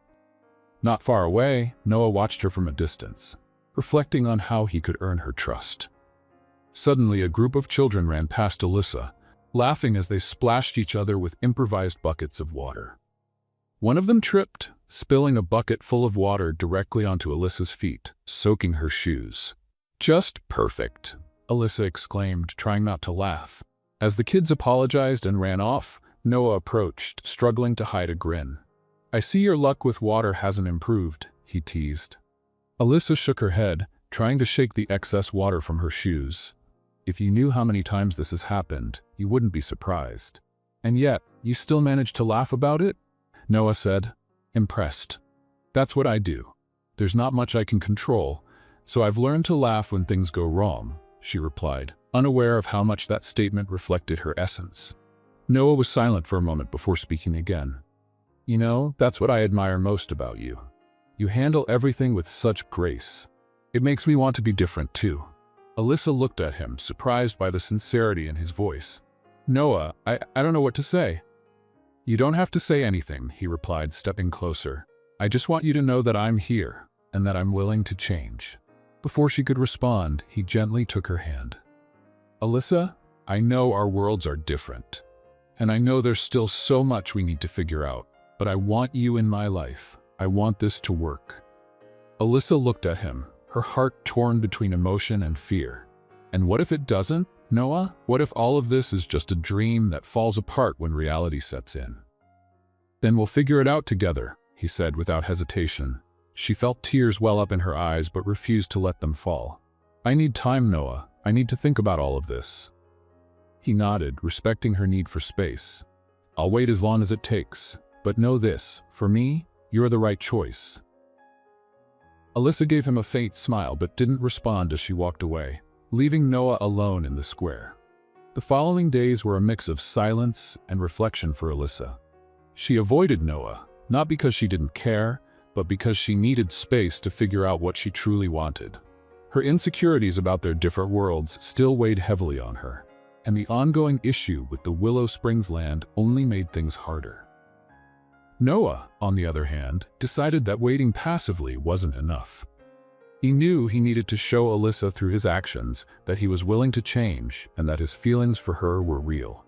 Not far away, Noah watched her from a distance, reflecting on how he could earn her trust. Suddenly, a group of children ran past Alyssa, laughing as they splashed each other with improvised buckets of water. One of them tripped, spilling a bucket full of water directly onto Alyssa's feet, soaking her shoes. Just perfect, Alyssa exclaimed, trying not to laugh. As the kids apologized and ran off, Noah approached, struggling to hide a grin. I see your luck with water hasn't improved, he teased. Alyssa shook her head, trying to shake the excess water from her shoes. If you knew how many times this has happened, you wouldn't be surprised. And yet, you still managed to laugh about it? Noah said, impressed. That's what I do. There's not much I can control, so I've learned to laugh when things go wrong, she replied, unaware of how much that statement reflected her essence. Noah was silent for a moment before speaking again. You know, that's what I admire most about you. You handle everything with such grace. It makes me want to be different too. Alyssa looked at him, surprised by the sincerity in his voice. Noah, I don't know what to say. You don't have to say anything, he replied, stepping closer. I just want you to know that I'm here, and that I'm willing to change. Before she could respond, he gently took her hand. Alyssa, I know our worlds are different, and I know there's still so much we need to figure out, but I want you in my life. I want this to work. Alyssa looked at him, her heart torn between emotion and fear. And what if it doesn't, Noah? What if all of this is just a dream that falls apart when reality sets in? Then we'll figure it out together, he said without hesitation. She felt tears well up in her eyes but refused to let them fall. I need time, Noah. I need to think about all of this. He nodded, respecting her need for space. I'll wait as long as it takes, but know this, for me, you're the right choice. Alyssa gave him a faint smile but didn't respond as she walked away, leaving Noah alone in the square. The following days were a mix of silence and reflection for Alyssa. She avoided Noah, not because she didn't care, but because she needed space to figure out what she truly wanted. Her insecurities about their different worlds still weighed heavily on her, and the ongoing issue with the Willow Springs land only made things harder. Noah, on the other hand, decided that waiting passively wasn't enough. He knew he needed to show Alyssa through his actions that he was willing to change and that his feelings for her were real.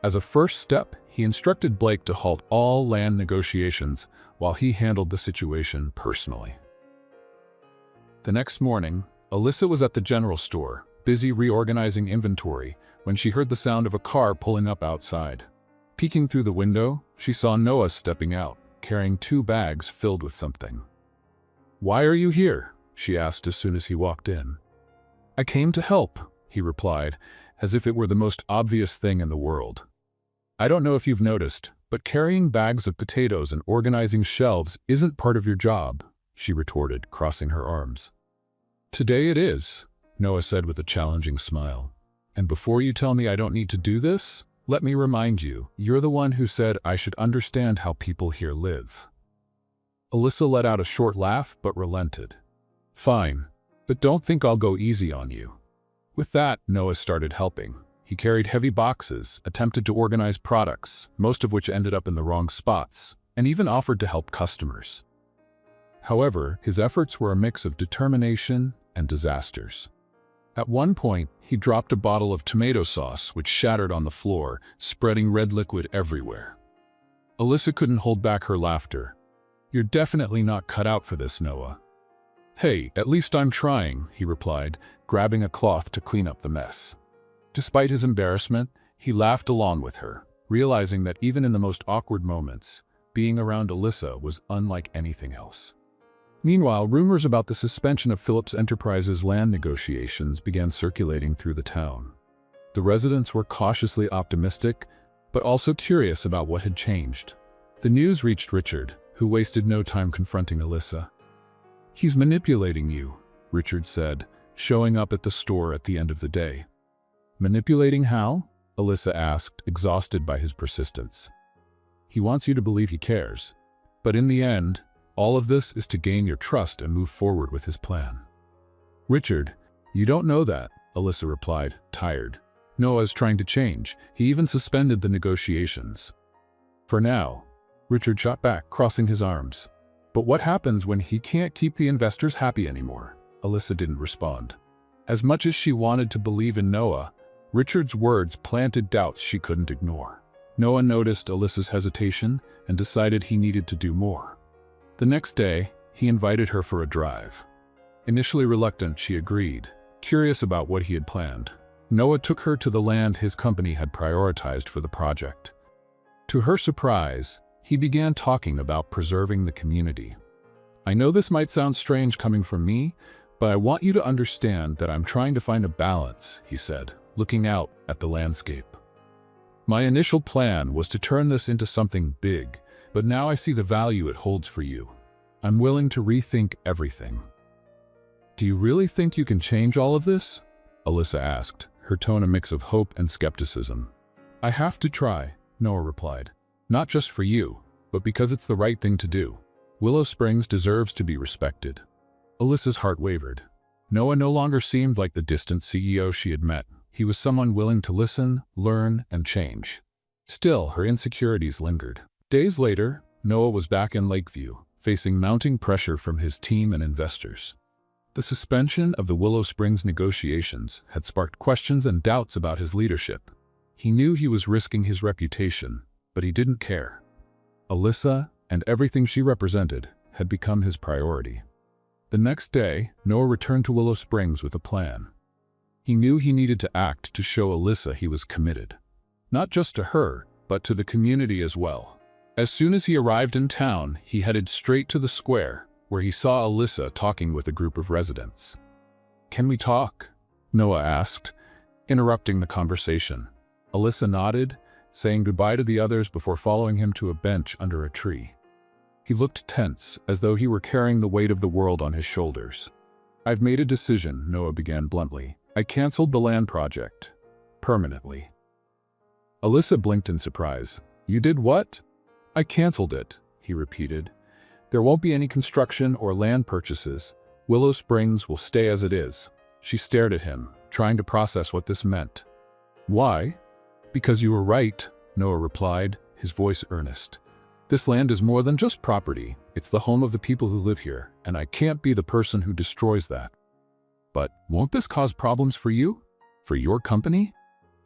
As a first step, he instructed Blake to halt all land negotiations while he handled the situation personally. The next morning, Alyssa was at the general store, busy reorganizing inventory, when she heard the sound of a car pulling up outside. Peeking through the window, she saw Noah stepping out, carrying 2 bags filled with something. "Why are you here?" she asked as soon as he walked in. "I came to help," he replied, as if it were the most obvious thing in the world. I don't know if you've noticed, but carrying bags of potatoes and organizing shelves isn't part of your job, she retorted, crossing her arms. Today it is, Noah said with a challenging smile. And before you tell me I don't need to do this, let me remind you, you're the one who said I should understand how people here live. Alyssa let out a short laugh but relented. Fine, but don't think I'll go easy on you. With that, Noah started helping. He carried heavy boxes, attempted to organize products, most of which ended up in the wrong spots, and even offered to help customers. However, his efforts were a mix of determination and disasters. At one point, he dropped a bottle of tomato sauce which shattered on the floor, spreading red liquid everywhere. Alyssa couldn't hold back her laughter. You're definitely not cut out for this, Noah. Hey, at least I'm trying, he replied, grabbing a cloth to clean up the mess. Despite his embarrassment, he laughed along with her, realizing that even in the most awkward moments, being around Alyssa was unlike anything else. Meanwhile, rumors about the suspension of Phillips Enterprises' land negotiations began circulating through the town. The residents were cautiously optimistic, but also curious about what had changed. The news reached Richard, who wasted no time confronting Alyssa. He's manipulating you, Richard said, showing up at the store at the end of the day. Manipulating how? Alyssa asked, exhausted by his persistence. He wants you to believe he cares, but in the end, all of this is to gain your trust and move forward with his plan. Richard, you don't know that, Alyssa replied, tired. Noah is trying to change. He even suspended the negotiations. For now, Richard shot back, crossing his arms. But what happens when he can't keep the investors happy anymore? Alyssa didn't respond. As much as she wanted to believe in Noah, Richard's words planted doubts she couldn't ignore. Noah noticed Alyssa's hesitation and decided he needed to do more. The next day, he invited her for a drive. Initially reluctant, she agreed, curious about what he had planned. Noah took her to the land his company had prioritized for the project. To her surprise, he began talking about preserving the community. I know this might sound strange coming from me, but I want you to understand that I'm trying to find a balance, he said, looking out at the landscape. My initial plan was to turn this into something big, but now I see the value it holds for you. I'm willing to rethink everything. Do you really think you can change all of this? Alyssa asked, her tone a mix of hope and skepticism. I have to try, Noah replied. Not just for you, but because it's the right thing to do. Willow Springs deserves to be respected. Alyssa's heart wavered. Noah no longer seemed like the distant CEO she had met. He was someone willing to listen, learn, and change. Still, her insecurities lingered. Days later, Noah was back in Lakeview, facing mounting pressure from his team and investors. The suspension of the Willow Springs negotiations had sparked questions and doubts about his leadership. He knew he was risking his reputation, but he didn't care. Alyssa, and everything she represented, had become his priority. The next day, Noah returned to Willow Springs with a plan. He knew he needed to act to show Alyssa he was committed. Not just to her, but to the community as well. As soon as he arrived in town, he headed straight to the square, where he saw Alyssa talking with a group of residents. Can we talk? Noah asked, interrupting the conversation. Alyssa nodded, saying goodbye to the others before following him to a bench under a tree. He looked tense, as though he were carrying the weight of the world on his shoulders. I've made a decision, Noah began bluntly. I canceled the land project. Permanently. Alyssa blinked in surprise. You did what? I canceled it, he repeated. There won't be any construction or land purchases. Willow Springs will stay as it is. She stared at him, trying to process what this meant. Why? Because you were right, Noah replied, his voice earnest. This land is more than just property. It's the home of the people who live here, and I can't be the person who destroys that. But won't this cause problems for you? For your company?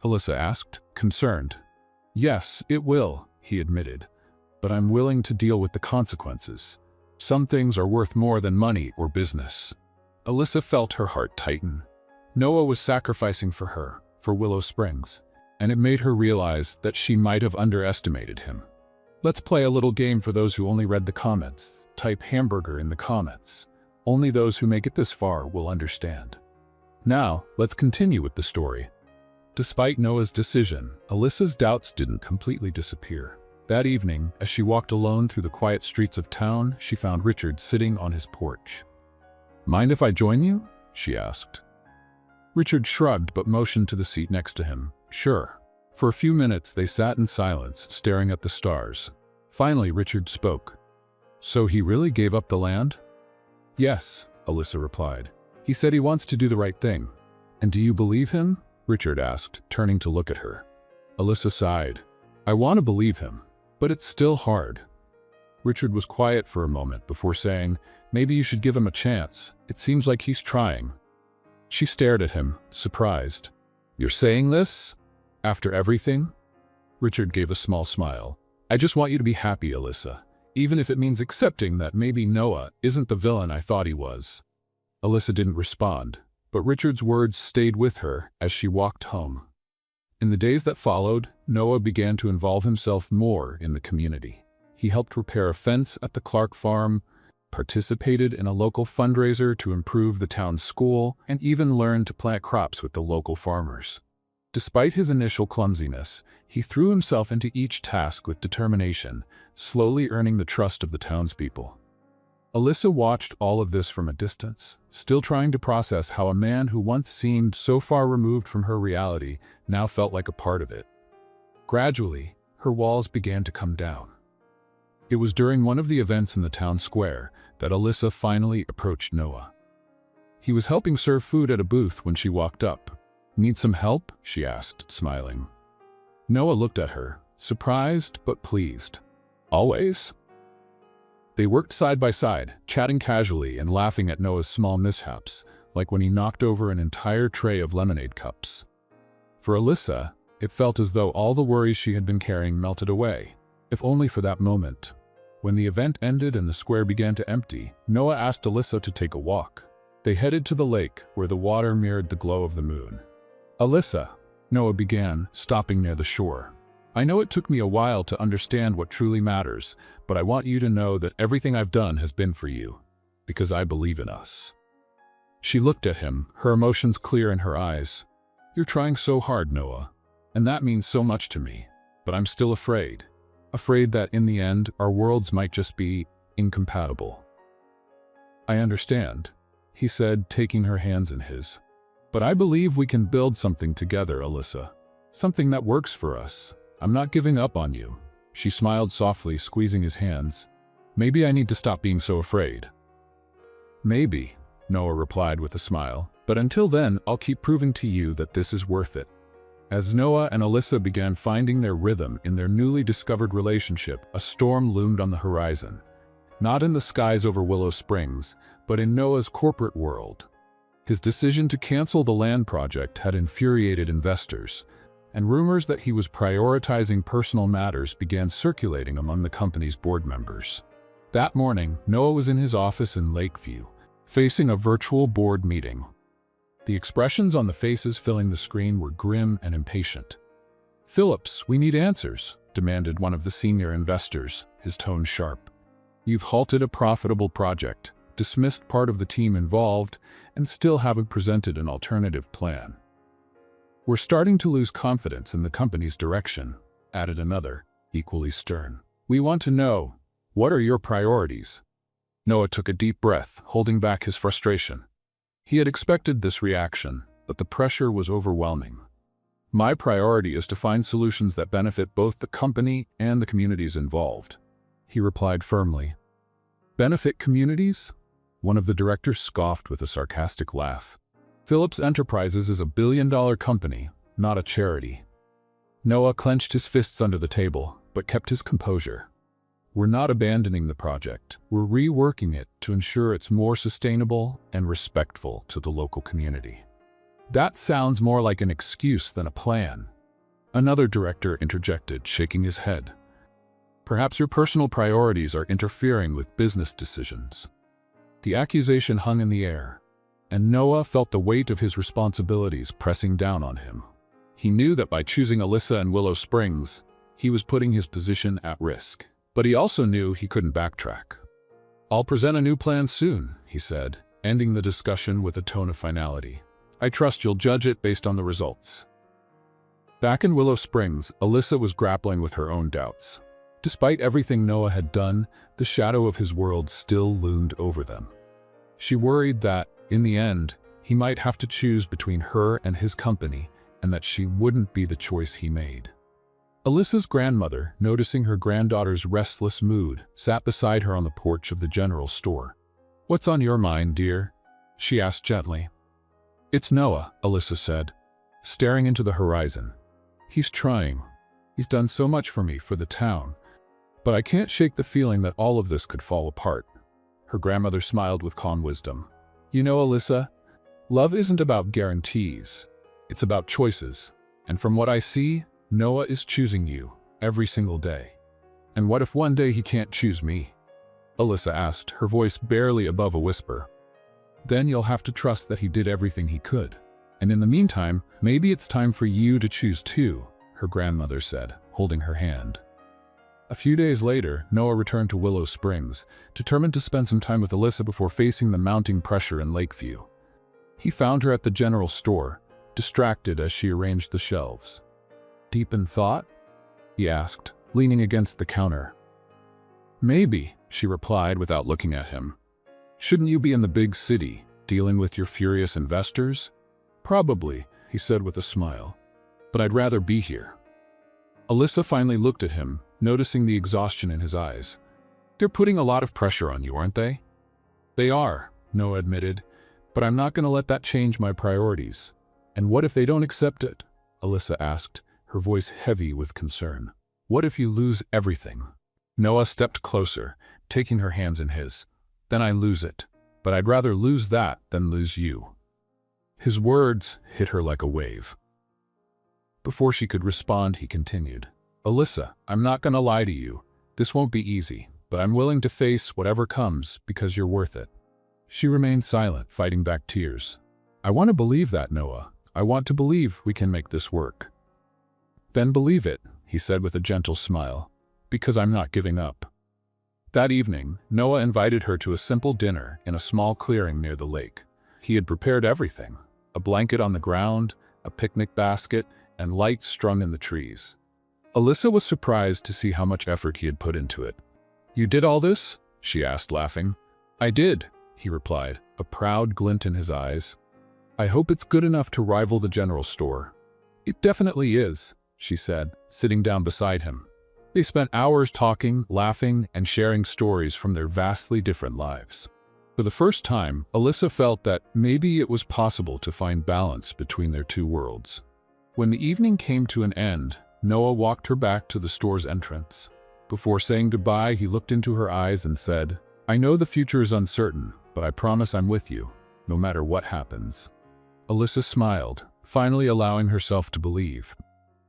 Alyssa asked, concerned. Yes, it will, he admitted. But I'm willing to deal with the consequences. Some things are worth more than money or business. Alyssa felt her heart tighten. Noah was sacrificing for her, for Willow Springs, and it made her realize that she might have underestimated him. Let's play a little game for those who only read the comments. Type hamburger in the comments. Only those who make it this far will understand. Now, let's continue with the story. Despite Noah's decision, Alyssa's doubts didn't completely disappear. That evening, as she walked alone through the quiet streets of town, she found Richard sitting on his porch. "Mind if I join you?" she asked. Richard shrugged but motioned to the seat next to him. "Sure." For a few minutes they sat in silence, staring at the stars. Finally, Richard spoke. "So he really gave up the land?" "Yes," Alyssa replied. "He said he wants to do the right thing." "And do you believe him?" Richard asked, turning to look at her. Alyssa sighed. "I want to believe him, but it's still hard." Richard was quiet for a moment before saying, "Maybe you should give him a chance. It seems like he's trying." She stared at him, surprised. "You're saying this? After everything?" Richard gave a small smile. "I just want you to be happy, Alyssa, even if it means accepting that maybe Noah isn't the villain I thought he was." Alyssa didn't respond, but Richard's words stayed with her as she walked home. In the days that followed, Noah began to involve himself more in the community. He helped repair a fence at the Clark farm, participated in a local fundraiser to improve the town's school, and even learned to plant crops with the local farmers. Despite his initial clumsiness, he threw himself into each task with determination, slowly earning the trust of the townspeople. Alyssa watched all of this from a distance, still trying to process how a man who once seemed so far removed from her reality now felt like a part of it. Gradually, her walls began to come down. It was during one of the events in the town square that Alyssa finally approached Noah. He was helping serve food at a booth when she walked up. "Need some help?" she asked, smiling. Noah looked at her, surprised but pleased. "Always?" They worked side by side, chatting casually and laughing at Noah's small mishaps, like when he knocked over an entire tray of lemonade cups. For Alyssa, it felt as though all the worries she had been carrying melted away, if only for that moment. When the event ended and the square began to empty, Noah asked Alyssa to take a walk. They headed to the lake, where the water mirrored the glow of the moon. "Alyssa," Noah began, stopping near the shore. "I know it took me a while to understand what truly matters, but I want you to know that everything I've done has been for you, because I believe in us." She looked at him, her emotions clear in her eyes. "You're trying so hard, Noah, and that means so much to me, but I'm still afraid. Afraid that in the end, our worlds might just be incompatible." "I understand," he said, taking her hands in his. "But I believe we can build something together, Alyssa. Something that works for us. I'm not giving up on you." She smiled softly, squeezing his hands. "Maybe I need to stop being so afraid." "Maybe," Noah replied with a smile. "But until then, I'll keep proving to you that this is worth it." As Noah and Alyssa began finding their rhythm in their newly discovered relationship, a storm loomed on the horizon. Not in the skies over Willow Springs, but in Noah's corporate world. His decision to cancel the land project had infuriated investors, and rumors that he was prioritizing personal matters began circulating among the company's board members. That morning, Noah was in his office in Lakeview, facing a virtual board meeting. The expressions on the faces filling the screen were grim and impatient. "Phillips, we need answers," demanded one of the senior investors, his tone sharp. "You've halted a profitable project, dismissed part of the team involved, and still haven't presented an alternative plan. We're starting to lose confidence in the company's direction," added another, equally stern. "We want to know, what are your priorities?" Noah took a deep breath, holding back his frustration. He had expected this reaction, but the pressure was overwhelming. "My priority is to find solutions that benefit both the company and the communities involved," he replied firmly. "Benefit communities?" One of the directors scoffed with a sarcastic laugh. "Phillips Enterprises is a billion-dollar company, not a charity." Noah clenched his fists under the table, but kept his composure. "We're not abandoning the project. We're reworking it to ensure it's more sustainable and respectful to the local community." "That sounds more like an excuse than a plan," another director interjected, shaking his head. "Perhaps your personal priorities are interfering with business decisions." The accusation hung in the air, and Noah felt the weight of his responsibilities pressing down on him. He knew that by choosing Alyssa and Willow Springs, he was putting his position at risk. But he also knew he couldn't backtrack. "I'll present a new plan soon," he said, ending the discussion with a tone of finality. "I trust you'll judge it based on the results." Back in Willow Springs, Alyssa was grappling with her own doubts. Despite everything Noah had done, the shadow of his world still loomed over them. She worried that, in the end, he might have to choose between her and his company, and that she wouldn't be the choice he made. Alyssa's grandmother, noticing her granddaughter's restless mood, sat beside her on the porch of the general store. "What's on your mind, dear?" she asked gently. "It's Noah," Alyssa said, staring into the horizon. "He's trying. He's done so much for me, for the town. But I can't shake the feeling that all of this could fall apart." Her grandmother smiled with calm wisdom. "You know, Alyssa, love isn't about guarantees. It's about choices. And from what I see, Noah is choosing you every single day. And what if one day he can't choose me?" Alyssa asked, her voice barely above a whisper. "Then you'll have to trust that he did everything he could. And in the meantime, maybe it's time for you to choose too," her grandmother said, holding her hand. A few days later, Noah returned to Willow Springs, determined to spend some time with Alyssa before facing the mounting pressure in Lakeview. He found her at the general store, distracted as she arranged the shelves. "Deep in thought?" he asked, leaning against the counter. "Maybe," she replied without looking at him. "Shouldn't you be in the big city, dealing with your furious investors?" "Probably," he said with a smile. "But I'd rather be here." Alyssa finally looked at him, noticing the exhaustion in his eyes. "They're putting a lot of pressure on you, aren't they?" "They are," Noah admitted, "but I'm not going to let that change my priorities." "And what if they don't accept it?" Alyssa asked, her voice heavy with concern. "What if you lose everything?" Noah stepped closer, taking her hands in his. "Then I lose it. But I'd rather lose that than lose you." His words hit her like a wave. Before she could respond, he continued. "Alyssa, I'm not going to lie to you. This won't be easy, but I'm willing to face whatever comes because you're worth it." She remained silent, fighting back tears. "I want to believe that, Noah. I want to believe we can make this work." "Then believe it," he said with a gentle smile, "because I'm not giving up." That evening, Noah invited her to a simple dinner in a small clearing near the lake. He had prepared everything: a blanket on the ground, a picnic basket, and lights strung in the trees. Alyssa was surprised to see how much effort he had put into it. "You did all this?" she asked, laughing. "I did," he replied, a proud glint in his eyes. "I hope it's good enough to rival the general store." "It definitely is," she said, sitting down beside him. They spent hours talking, laughing, and sharing stories from their vastly different lives. For the first time, Alyssa felt that maybe it was possible to find balance between their two worlds. When the evening came to an end, Noah walked her back to the store's entrance. Before saying goodbye, he looked into her eyes and said, "I know the future is uncertain, but I promise I'm with you, no matter what happens." Alyssa smiled, finally allowing herself to believe.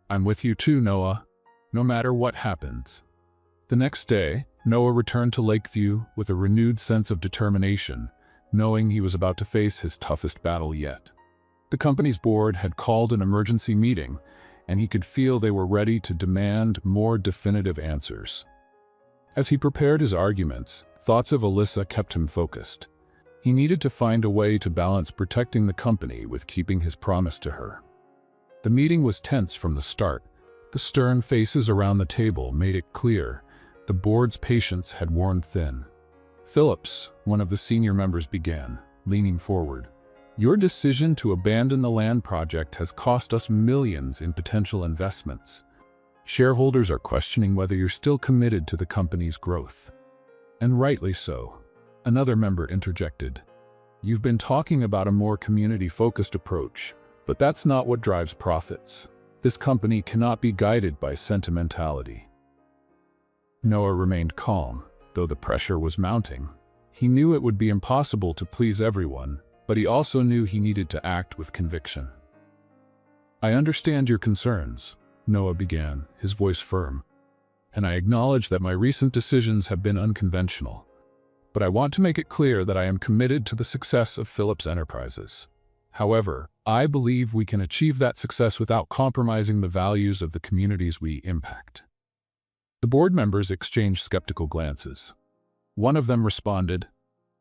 "I'm with you too, Noah, no matter what happens." The next day, Noah returned to Lakeview with a renewed sense of determination, knowing he was about to face his toughest battle yet. The company's board had called an emergency meeting, and he could feel they were ready to demand more definitive answers. As he prepared his arguments, thoughts of Alyssa kept him focused. He needed to find a way to balance protecting the company with keeping his promise to her. The meeting was tense from the start. The stern faces around the table made it clear the board's patience had worn thin. Phillips, one of the senior members, began, leaning forward. "Your decision to abandon the land project has cost us millions in potential investments. Shareholders are questioning whether you're still committed to the company's growth." "And rightly so," another member interjected. "You've been talking about a more community-focused approach, but that's not what drives profits. This company cannot be guided by sentimentality." Noah remained calm, though the pressure was mounting. He knew it would be impossible to please everyone, but he also knew he needed to act with conviction. "I understand your concerns," Noah began, his voice firm, "and I acknowledge that my recent decisions have been unconventional. But I want to make it clear that I am committed to the success of Phillips Enterprises. However, I believe we can achieve that success without compromising the values of the communities we impact." The board members exchanged skeptical glances. One of them responded,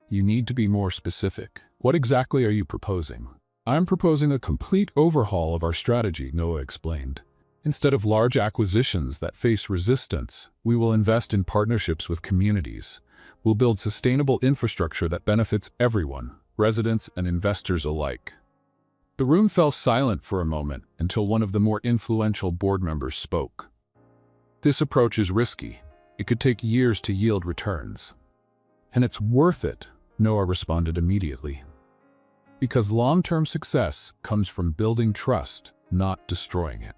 "You need to be more specific. What exactly are you proposing?" "I'm proposing a complete overhaul of our strategy," Noah explained. Instead of large acquisitions that face resistance, we will invest in partnerships with communities. We'll build sustainable infrastructure that benefits everyone, residents and investors alike. The room fell silent for a moment until one of the more influential board members spoke. This approach is risky. It could take years to yield returns. And it's worth it, Noah responded immediately. Because long-term success comes from building trust, not destroying it.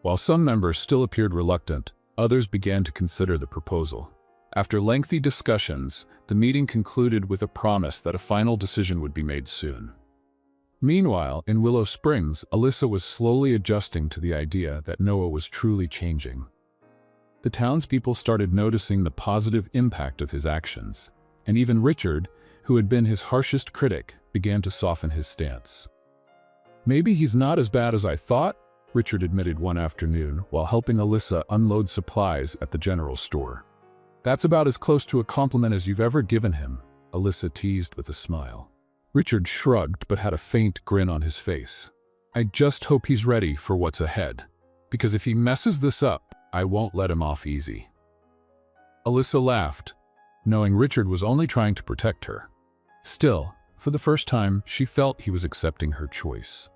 While some members still appeared reluctant, others began to consider the proposal. After lengthy discussions, the meeting concluded with a promise that a final decision would be made soon. Meanwhile, in Willow Springs, Alyssa was slowly adjusting to the idea that Noah was truly changing. The townspeople started noticing the positive impact of his actions, and even Richard, who had been his harshest critic, began to soften his stance. "Maybe he's not as bad as I thought," Richard admitted one afternoon while helping Alyssa unload supplies at the general store. "That's about as close to a compliment as you've ever given him," Alyssa teased with a smile. Richard shrugged but had a faint grin on his face. "I just hope he's ready for what's ahead, because if he messes this up, I won't let him off easy." Alyssa laughed, knowing Richard was only trying to protect her. Still, for the first time, she felt he was accepting her choice.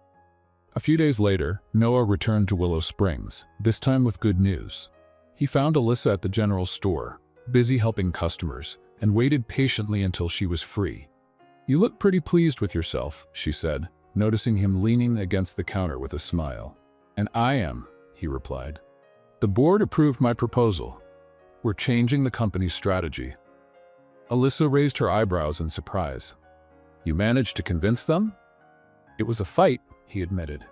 A few days later, Noah returned to Willow Springs, this time with good news. He found Alyssa at the general store, busy helping customers, and waited patiently until she was free. "You look pretty pleased with yourself," she said, noticing him leaning against the counter with a smile. "And I am," he replied. "The board approved my proposal. We're changing the company's strategy." Alyssa raised her eyebrows in surprise. "You managed to convince them?" "It was a fight," he admitted.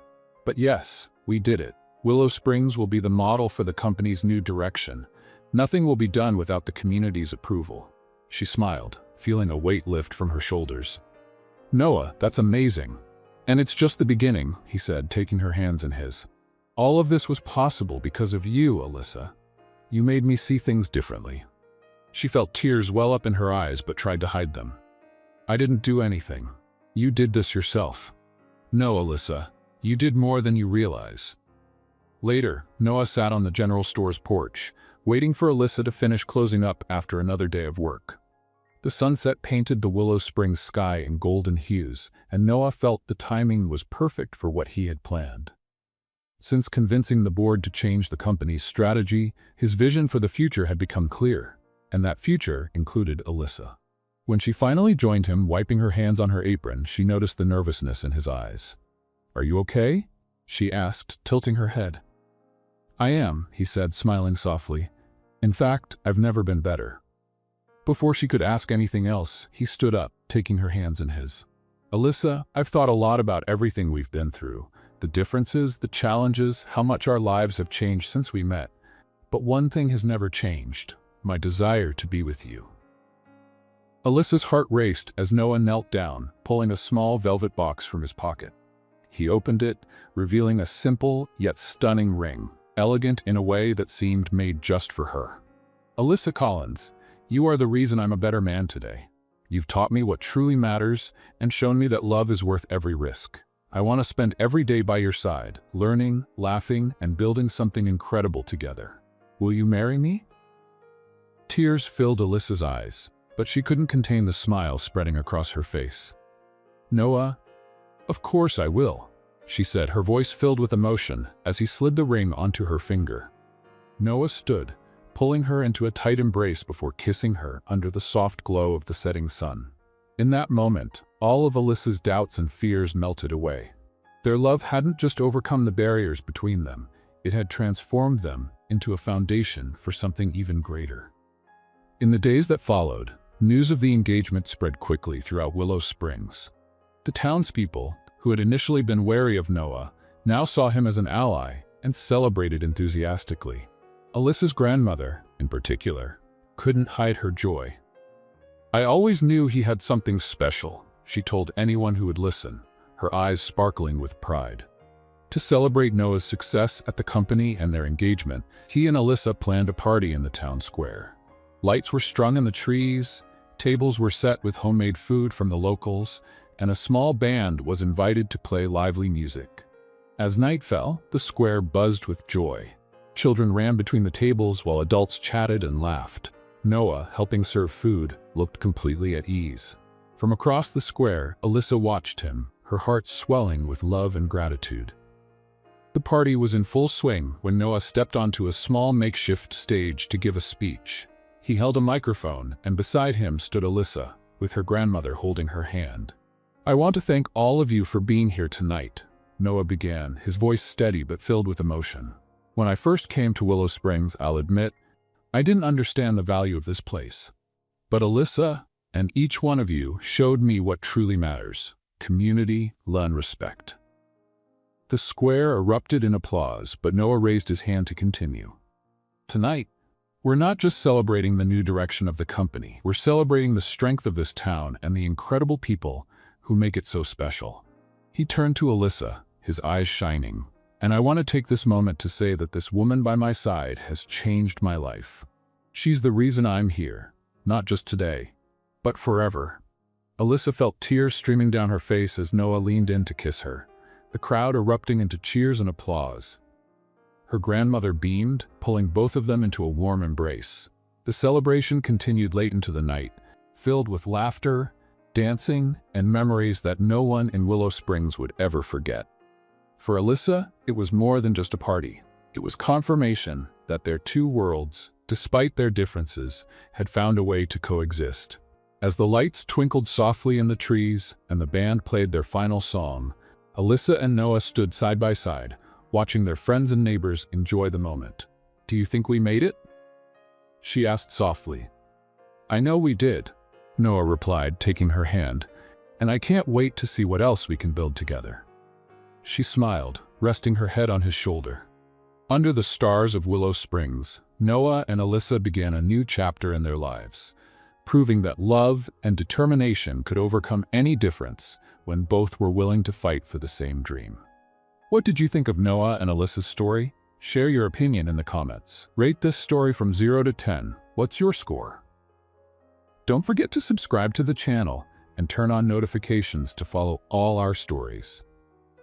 "But yes, we did it. Willow Springs will be the model for the company's new direction. Nothing will be done without the community's approval." She smiled, feeling a weight lift from her shoulders. "Noah, that's amazing. And it's just the beginning," he said, taking her hands in his. "All of this was possible because of you, Alyssa. You made me see things differently." She felt tears well up in her eyes but tried to hide them. "I didn't do anything. You did this yourself." "No, Alyssa, you did more than you realize." Later, Noah sat on the general store's porch, waiting for Alyssa to finish closing up after another day of work. The sunset painted the Willow Springs sky in golden hues, and Noah felt the timing was perfect for what he had planned. Since convincing the board to change the company's strategy, his vision for the future had become clear, and that future included Alyssa. When she finally joined him, wiping her hands on her apron, she noticed the nervousness in his eyes. "Are you okay?" she asked, tilting her head. "I am," he said, smiling softly. "In fact, I've never been better." Before she could ask anything else, he stood up, taking her hands in his. "Alyssa, I've thought a lot about everything we've been through, the differences, the challenges, how much our lives have changed since we met. But one thing has never changed, my desire to be with you." Alyssa's heart raced as Noah knelt down, pulling a small velvet box from his pocket. He opened it, revealing a simple yet stunning ring, elegant in a way that seemed made just for her. "Alyssa Collins, you are the reason I'm a better man today. You've taught me what truly matters and shown me that love is worth every risk. I want to spend every day by your side, learning, laughing, and building something incredible together. Will you marry me?" Tears filled Alyssa's eyes, but she couldn't contain the smile spreading across her face. "Noah, of course I will," she said, her voice filled with emotion as he slid the ring onto her finger. Noah stood, pulling her into a tight embrace before kissing her under the soft glow of the setting sun. In that moment, all of Alyssa's doubts and fears melted away. Their love hadn't just overcome the barriers between them, it had transformed them into a foundation for something even greater. In the days that followed, news of the engagement spread quickly throughout Willow Springs. The townspeople, who had initially been wary of Noah, now saw him as an ally and celebrated enthusiastically. Alyssa's grandmother, in particular, couldn't hide her joy. "I always knew he had something special," she told anyone who would listen, her eyes sparkling with pride. To celebrate Noah's success at the company and their engagement, he and Alyssa planned a party in the town square. Lights were strung in the trees, tables were set with homemade food from the locals, and a small band was invited to play lively music. As night fell, the square buzzed with joy. Children ran between the tables while adults chatted and laughed. Noah, helping serve food, looked completely at ease. From across the square, Alyssa watched him, her heart swelling with love and gratitude. The party was in full swing when Noah stepped onto a small makeshift stage to give a speech. He held a microphone, and beside him stood Alyssa, with her grandmother holding her hand. "I want to thank all of you for being here tonight," Noah began, his voice steady but filled with emotion. "When I first came to Willow Springs, I'll admit, I didn't understand the value of this place. But Alyssa and each one of you showed me what truly matters: community, love, and respect." The square erupted in applause, but Noah raised his hand to continue. "Tonight, we're not just celebrating the new direction of the company, we're celebrating the strength of this town and the incredible people who make it so special." He turned to Alyssa, his eyes shining. "And I want to take this moment to say that this woman by my side has changed my life. She's the reason I'm here, not just today, but forever." Alyssa felt tears streaming down her face as Noah leaned in to kiss her, the crowd erupting into cheers and applause. Her grandmother beamed, pulling both of them into a warm embrace. The celebration continued late into the night, filled with laughter, dancing, and memories that no one in Willow Springs would ever forget. For Alyssa, it was more than just a party. It was confirmation that their two worlds, despite their differences, had found a way to coexist. As the lights twinkled softly in the trees and the band played their final song, Alyssa and Noah stood side by side, watching their friends and neighbors enjoy the moment. "Do you think we made it?" she asked softly. "I know we did," Noah replied, taking her hand, "and I can't wait to see what else we can build together." She smiled, resting her head on his shoulder. Under the stars of Willow Springs, Noah and Alyssa began a new chapter in their lives, proving that love and determination could overcome any difference when both were willing to fight for the same dream. What did you think of Noah and Alyssa's story? Share your opinion in the comments. Rate this story from 0 to 10. What's your score? Don't forget to subscribe to the channel and turn on notifications to follow all our stories.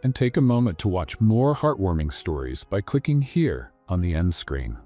And take a moment to watch more heartwarming stories by clicking here on the end screen.